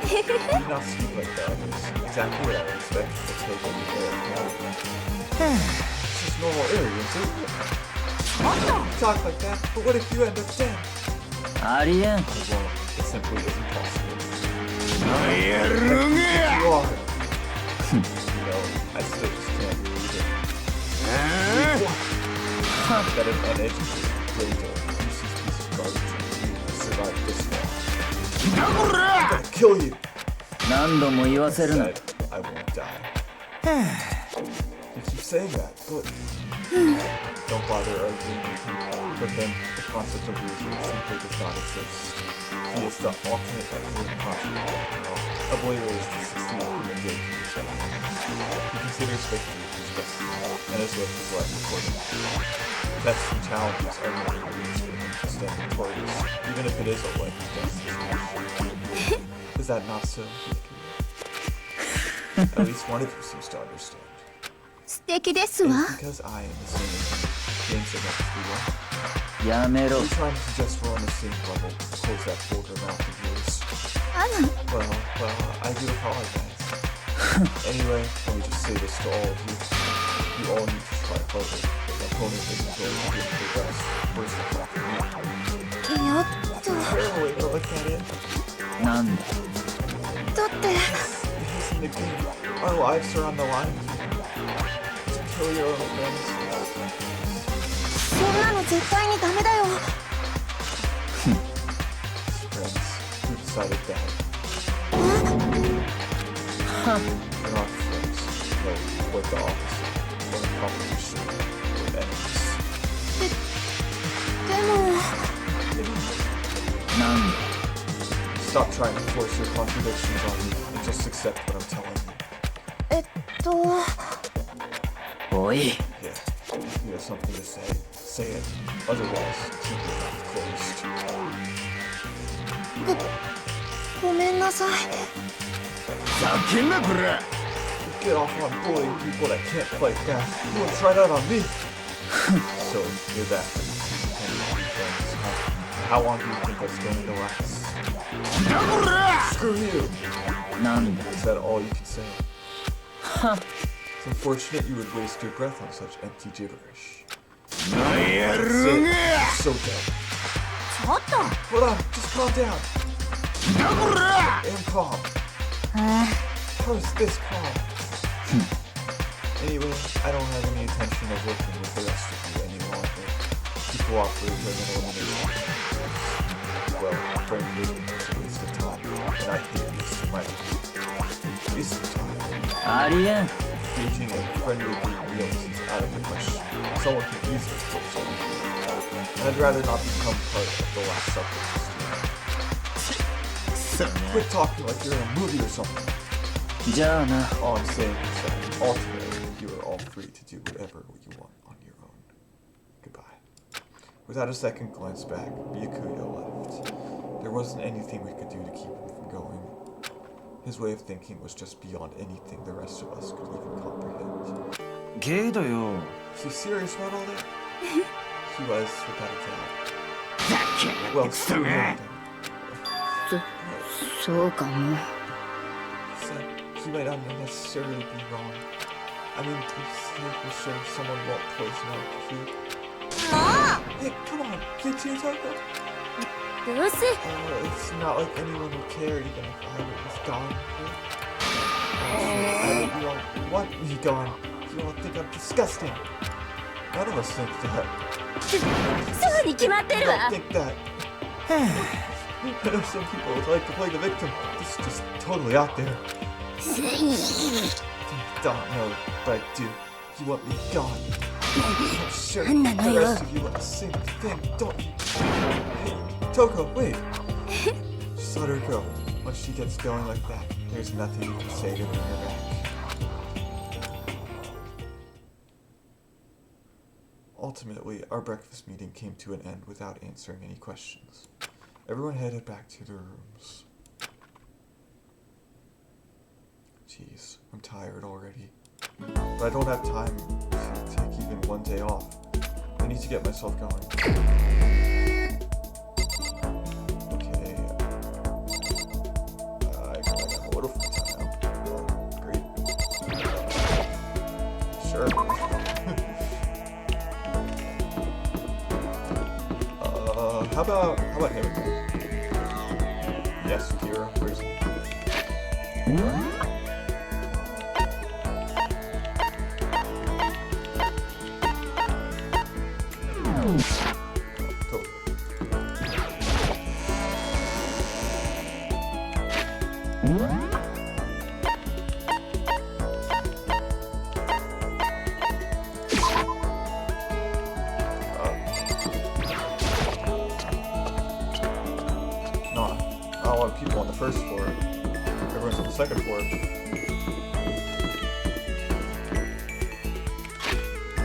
S1: He did not speak like the others. Exactly what I would expect from a total player now. It's just normal arrogance, isn't it? You talk like that, but what if you end up dead?
S8: ありえん。
S1: Well, it simply isn't possible. You are. You know, I still just can't believe it. That an uneducated, great, useless piece of garbage has survived this long. I'm gonna kill you!
S8: 何度も言わ
S1: I
S8: せるな。
S1: said, I won't die. You keep saying that, but don't bother arguing with him. But then, the concept of losing simply does not exist. He is the ultimate effort concept. A believer is to succeed in the game. considers victory his destiny, and his life is life according to him. Tests and challenges are never reasons for him to stand victorious, even if it is a life and death situation. Is that not so, Hikaru? At least one of you seems to understand.
S4: 素敵ですわ
S1: It's because I am the same games are meant to be won.
S8: やめろ
S1: Are you trying to suggest we're on the same level to close that vulgar mouth of yours?
S4: あら
S1: Well, I do apologize. Anyway, let me just say this to all of you. You all need to try harder. My opponent isn't going to give you the best. Where's the clock for me?
S4: やっと
S1: Terrible way to look at it.
S8: なんだ
S4: だって
S1: It's in the game. Our lives are on the line. To kill your own friends.
S4: そんなの絶対にダメだよ
S1: Friends, who decided that? We're not friends. No, we're the opposite. We're in competition. We're enemies.
S4: でも
S8: なんだ
S1: Stop trying to force your contradictions on me and just accept what I'm telling you.
S4: えっと
S8: おい
S1: Yeah, if you have something to say, say it. Otherwise, keep your mouth closed.
S4: ごめんなさい
S1: Get off on bullying people that can't fight back. You want to try that on me? So, you're that. Friends, how long do you think that's going to last? Screw you!
S8: なんだ
S1: Is that all you can say? It's unfortunate you would waste your breath on such empty gibberish. That's it. You're so dead.
S4: ちょっと
S1: Hold on, just calm down. And calm. How is this calm? Anyway, I don't have any intention of working with the rest of you any longer. To cooperate during an elimination. Well, frankly, it's a waste of time, and I hate wasting my life. Waste of time.
S8: ありえん
S1: Engaging in friendly group meals is out of the question. Someone can easily kill someone. And I'd rather not become part of the Last Supper system. Quit talking like you're in a movie or something.
S8: じゃあな
S1: All I'm saying is that ultimately you are all free to do whatever you want on your own. Goodbye. Without a second glance back, Byakuya left. There wasn't anything we could do to keep him from going. His way of thinking was just beyond anything the rest of us could even comprehend.
S3: ゲイだよ
S1: Is he serious about all that? He was, without a doubt. Well, screw him.
S4: そうかも
S1: Said he might not necessarily be wrong. I mean, to say for sure someone won't poison our food.
S4: も
S1: Hey, come on, you too, Toko?
S4: うどうせ
S1: It's not like anyone would care even if I was gone. You don't want me gone. You don't think I'm disgusting. None of us think that.
S4: そうに決まってる
S1: You
S4: わ
S1: don't think that. I know some people would like to play the victim. This is just totally out there. Don't know, but I do. You want me gone. I'm sure the rest of you want the same thing, don't you? Hey, Toko, wait. Just let her go. Once she gets going like that, there's nothing you can say to bring her back. Ultimately, our breakfast meeting came to an end without answering any questions. Everyone headed back to their rooms. Jeez, I'm tired already. But I don't have time to take even one day off. I need to get myself going. Okay. I have a little free time now. Great. Sure. How about him? Yes, Kira, where's he? Not a lot of people on the first floor. Everyone's on the second floor.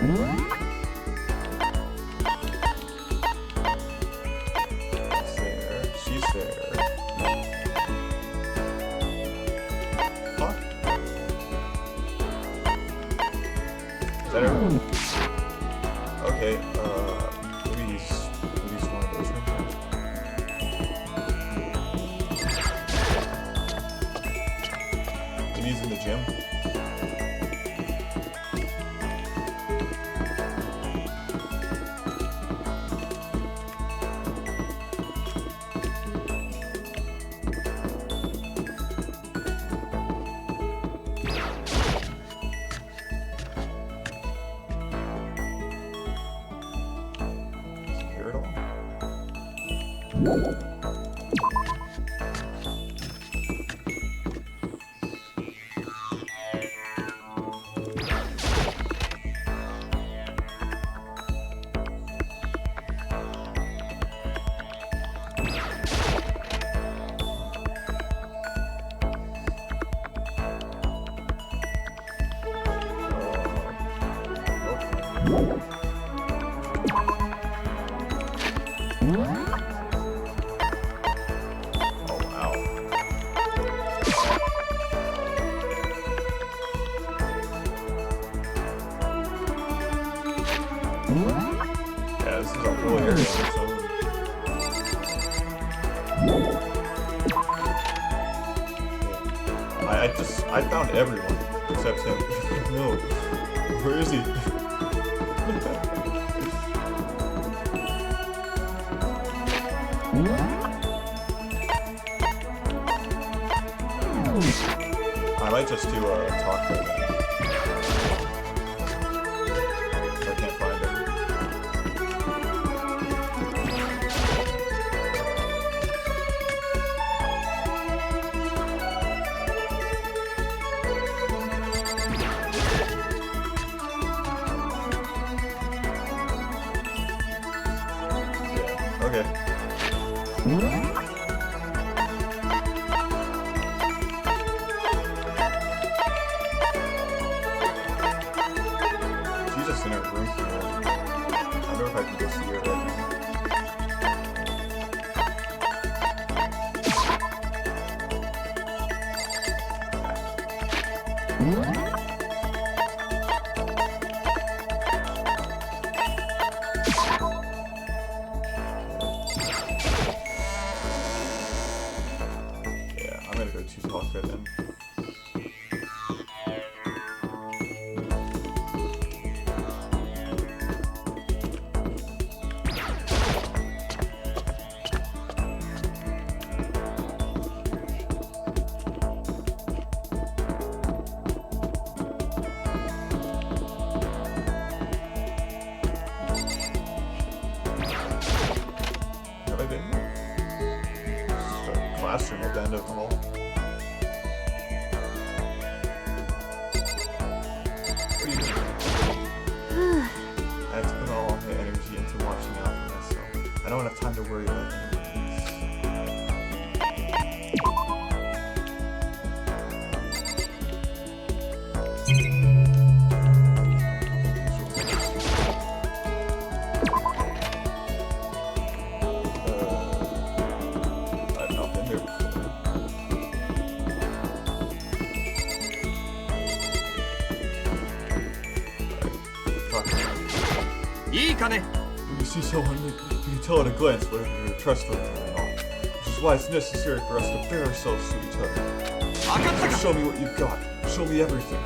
S1: There. She's there. Huh? Is that everyone? Okay, maybe he's one of those rooms. Maybe he's in the gym. Is he here at all? Nope. Oh wow. Yeah, this is a whole area on its own. I found everyone except him. No. Where is he? I might just do a talk to him. If I can't find him. Yeah, okay. She's just in her room here. I wonder if I can go see her right now. Yeah, I'm gonna go to talk to them. Have I been here? Just a classroom at the end of the hall. What are you doing? I have to put all my energy into watching out for myself. I don't have time to worry about anything. I've not been there before. Talk to me.
S3: いいかね
S1: When you see someone, you can tell at a glance whether you're trustworthy or not. Which is why it's necessary for us to bear ourselves to each other.
S3: 分かったか
S1: Show me what you've got. Show me everything.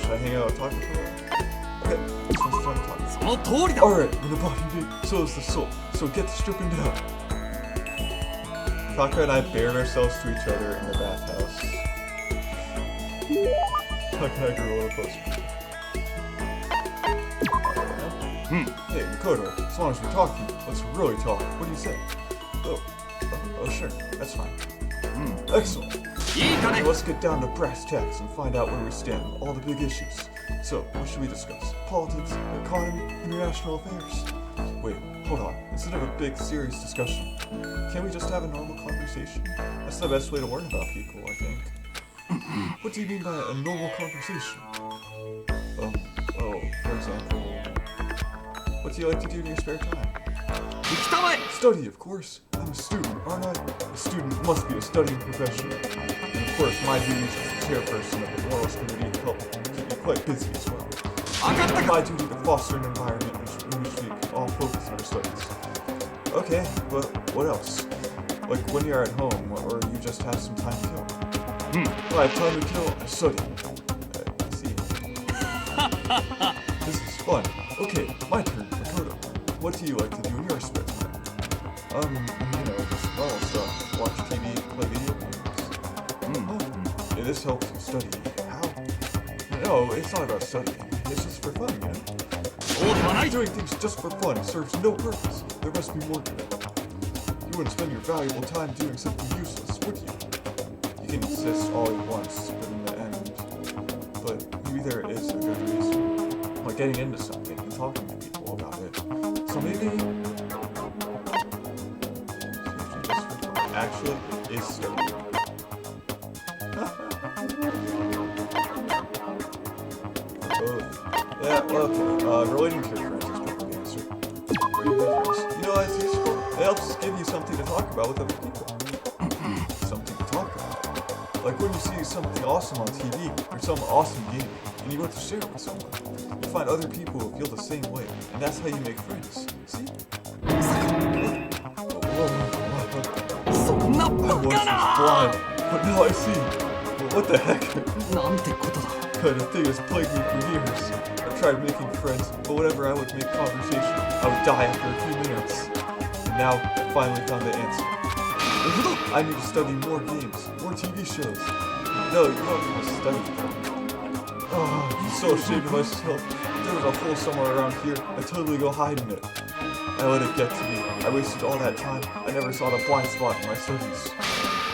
S1: Should I hang out and talk with her? Okay, this one's time to talk.
S3: その通りだ
S1: Alright, when the body did, so is the soul. So get the stripping down. Taka and I bared ourselves to each other in the bathhouse. Taka and I grew up close. Hey, Makoto, as long as we're talking, let's really talk. What do you say? Oh, sure, that's fine. Excellent.
S3: いいかね
S1: Now let's get down to brass tacks and find out where we stand on all the big issues. So, what should we discuss? Politics, economy, international affairs? Wait, hold on. Instead of a big, serious discussion, can't we just have a normal conversation? That's the best way to learn about people, I think. What do you mean by a normal conversation? Oh, for example, what do you like to do in your spare time?
S3: 行きたまえ
S1: Study, of course. I'm a student, aren't I? A student must be a studying professional. And of course, my duties as the chairperson of the Morals Committee help keep me quite busy as well.
S3: 分かったか
S1: My duty to foster an environment in which we can all focus on our studies. Okay, but what else? Like when you're at home, or you just have some time to kill. When I have time to kill, I study. I see. This is fun. Okay, my turn, Makoto. What do you like to do in your spare time? Just normal stuff. Watch TV, play video games. Yeah, this helps you study. How? No, it's not about studying. It's just for fun, you know?
S3: そうではない
S1: Doing things just for fun serves no purpose. There must be more to it. You wouldn't spend your valuable time doing something useless, would you? You can insist all you want, but in the end... But maybe there is a good reason. Like getting into something and talking to people about it. So maybe... Actually, it is studying. Yeah, well, okay. Relating to your friends is probably the answer. Where do you have friends? You know, it's useful. It helps give you something to talk about with other people. Something to talk about. Like when you see something awesome on TV, or some awesome game, and you want to share it with someone. You find other people who feel the same way, and that's how you make friends. See?
S3: そんな
S1: I
S3: バ
S1: was
S3: カな
S1: blind, but now I see. Well, what the heck?
S3: なんてことだ
S1: Kind of thing has plagued me for years. I tried making friends, but whenever I would make conversation, I would die after a few minutes. And now, I finally found the answer. I need to study more games, more TV shows. No, you don't need to study them. Oh, I'm so ashamed of myself. If there was a hole somewhere around here, I'd totally go hide in it. I let it get to me. I wasted all that time. I never saw the blind spot in my studies.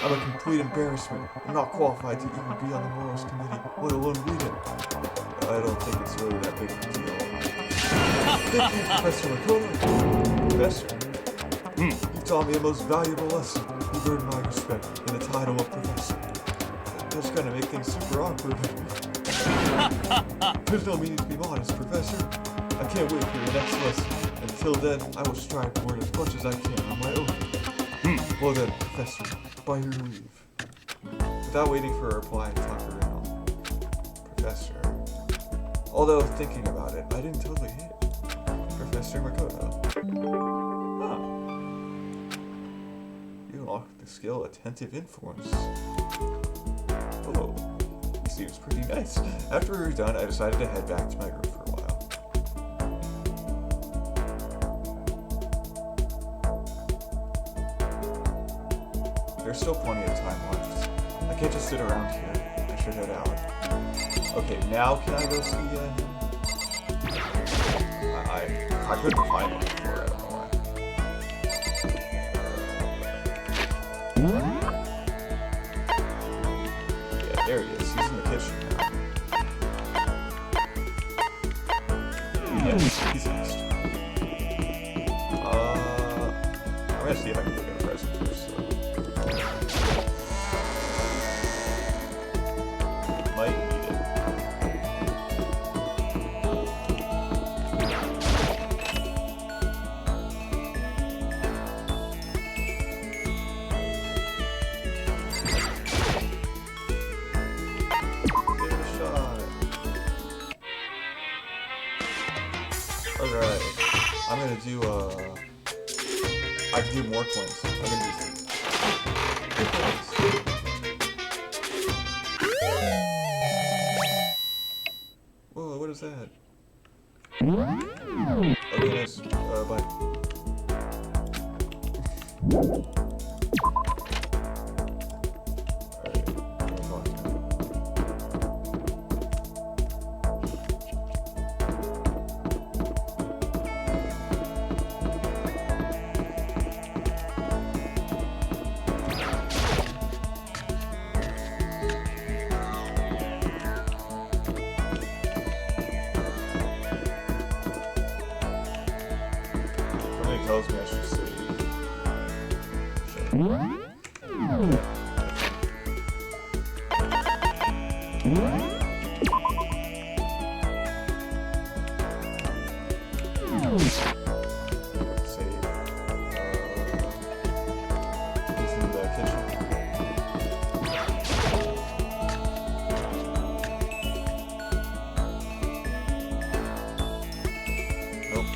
S1: I'm a complete embarrassment. I'm not qualified to even be on the Morals Committee, let alone read it. I don't think it's really that big of a deal. Thank you, Professor Makoto. Professor, you taught me a most valuable lesson. You earned my respect in the title of Professor. That's gonna make things super awkward. There's no meaning to be modest, Professor. I can't wait for your next lesson. Until then, I will strive to learn as much as I can on my own. Well then, Professor, by your leave. Without waiting for a reply, Takarino. Professor. Although, thinking about it, I didn't totally hate it. Professor Makoto. Huh. You unlocked the skill Attentive Influence. Oh, he seems pretty nice. After we were done, I decided to head back to my room for a while. There's still plenty of time left. I can't just sit around here. I should head out. Okay, now can I go see I couldn't find it before, I don't know why. Yeah, there he is. He's in the kitchen now. Yes, he's next. I'm gonna see if I can get a present first. Might need it. Give it a shot. Alright. I'm gonna do I can do more coins. I'm gonna do 2 coins. Whoa, what is that? Okay, nice. Bye. Something tells me I should save. Save. He's in the kitchen. Nope.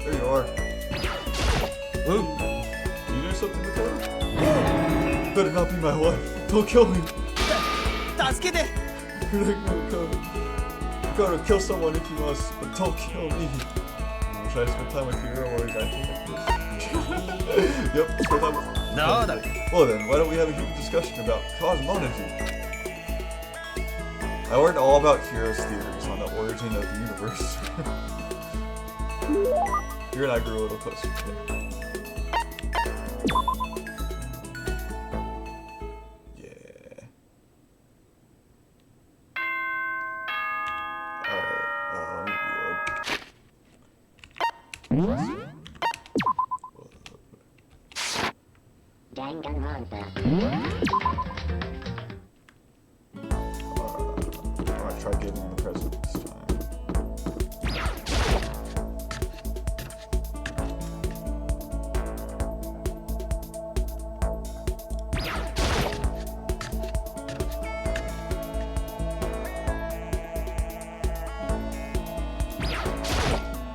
S1: There you are.
S3: Oh,
S1: You do something with her? Better not be my wife. Don't kill me.
S3: 助けて
S1: You're like, no, gotta kill someone if you must, but don't kill me. Wish I spent time with you while you're acting like this. Yep, spend time with.
S3: どうだ
S1: Well then, why don't we have a huge discussion about cosmology? I learned all about Hero's theories on the origin of the universe. Here and I grew a little closer together. Yeah. Alright, let me reload.
S6: Danganronpa.
S1: Alright, try giving him the present this time.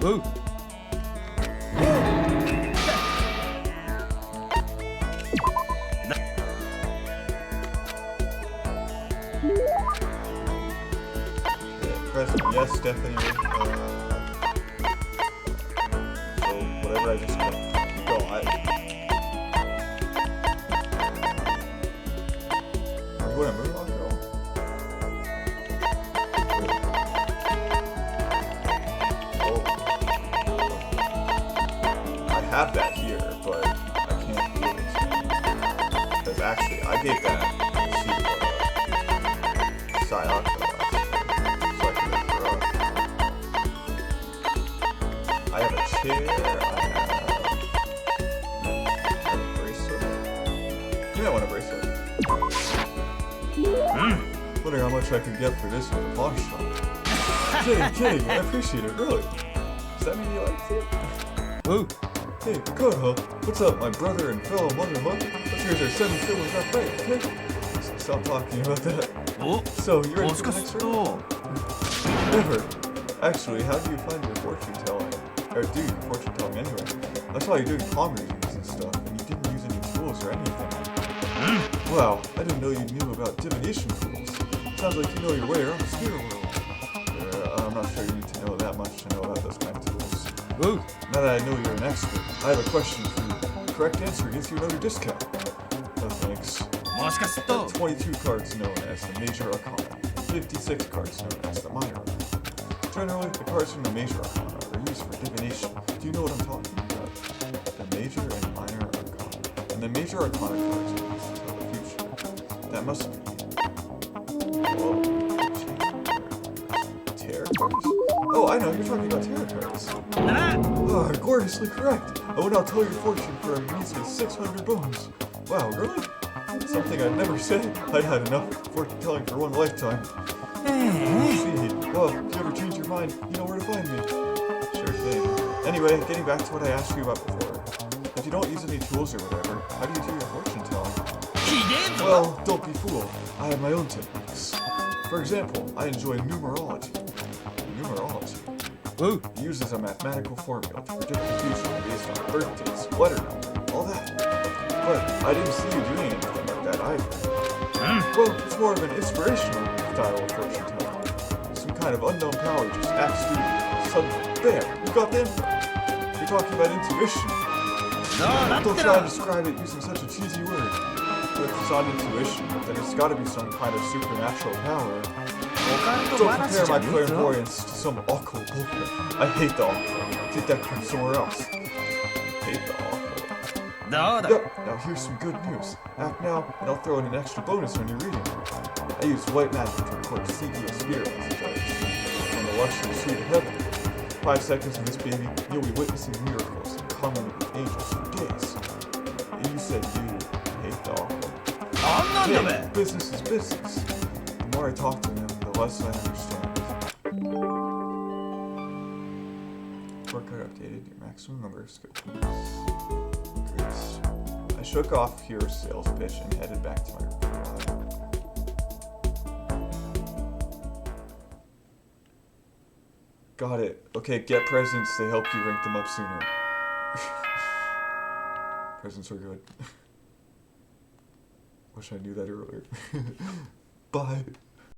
S3: Ooh.
S1: Present, yes, definitely. So, whatever I just got. Go, Are you going to move on, girl? Oh. I have that here, but I can't give it to you. Because actually, I gave that to Sayaka. I have a chair, I have a bracelet. You might want a bracelet. Wondering how much I could get for this at the pawn shop. Kidding, I appreciate it, really. Does that mean you liked it?
S3: Ooh.
S1: Hey, Koho, what's up, my brother and fellow mother, huh? Let's hear their 7 feelings that fight, okay? Stop talking about that.
S3: Oh,
S1: So, you're ready
S3: もし
S1: for
S3: か
S1: the
S3: す
S1: next
S3: る
S1: round?
S3: と
S1: Never. Actually, how do you find your fortune telling? Or do your fortune telling anyway? I saw you doing palm readings and stuff, and you didn't use any tools or anything. Wow, I didn't know you knew about divination tools. Sounds like you know your way around the spirit world. I'm not sure you need to know that much to know about those kind of tools.
S3: Ooh.
S1: Now that I know you're an expert, I have a question for you. The correct answer gets you another discount. No thanks.
S3: もしかすると
S1: 22 cards known as the Major Arcana, 56 cards known as the Minor Arcana. Generally, the cards from the Major Arcana are used for divination. Do you know what I'm talking about? The Major and Minor Arcana. And the Major Arcana cards are used to tell the future. That must be... Whoa. Tarot cards? Oh, I know, you're talking about tarot cards. Oh, gloriously correct. I will now tell your fortune for a measly 600 bones. Wow, really? Something I'd never say. I'd had enough fortune telling for one lifetime. See, well, if you ever change your mind, you know where to find me. Sure thing. Anyway, getting back to what I asked you about before. If you don't use any tools or whatever, how do you do your fortune telling? Well, don't be fooled. I have my own techniques. For example, I enjoy numerology. Numerology.
S3: Ooh.
S1: It uses a mathematical formula to predict the future based on birthdays, letter number, all that. But I didn't see you doing anything like that either. Well, it's more of an inspirational style of fortune telling. Some kind of unknown power just acts through you. Suddenly, there, you got the info. You're talking about intuition. Don't try to describe it using such a cheesy word. If it's on intuition, then it's gotta be some kind of supernatural power. Don't compare my clairvoyance to some occult bullshit. I hate the occult. Take that from somewhere else. Hate the occult.
S3: どうだ
S1: Yep, now here's some good news. Act now, and I'll throw in an extra bonus on your reading. I use white magic to record CDO spirit messages from the luxury suite of heaven. 5 seconds of this baby, you'll be witnessing miracles and communing with angels for days. And you said you hate the awful.
S3: あんなんだべ
S1: business is business. The more I talk to him, the less I understand. Workout updated. Your maximum number of skill points. Great. I shook off Hero's sales pitch and headed back to my room. Got it. Okay, get presents. They help you rank them up sooner. Presents are good. Wish I knew that earlier. Bye.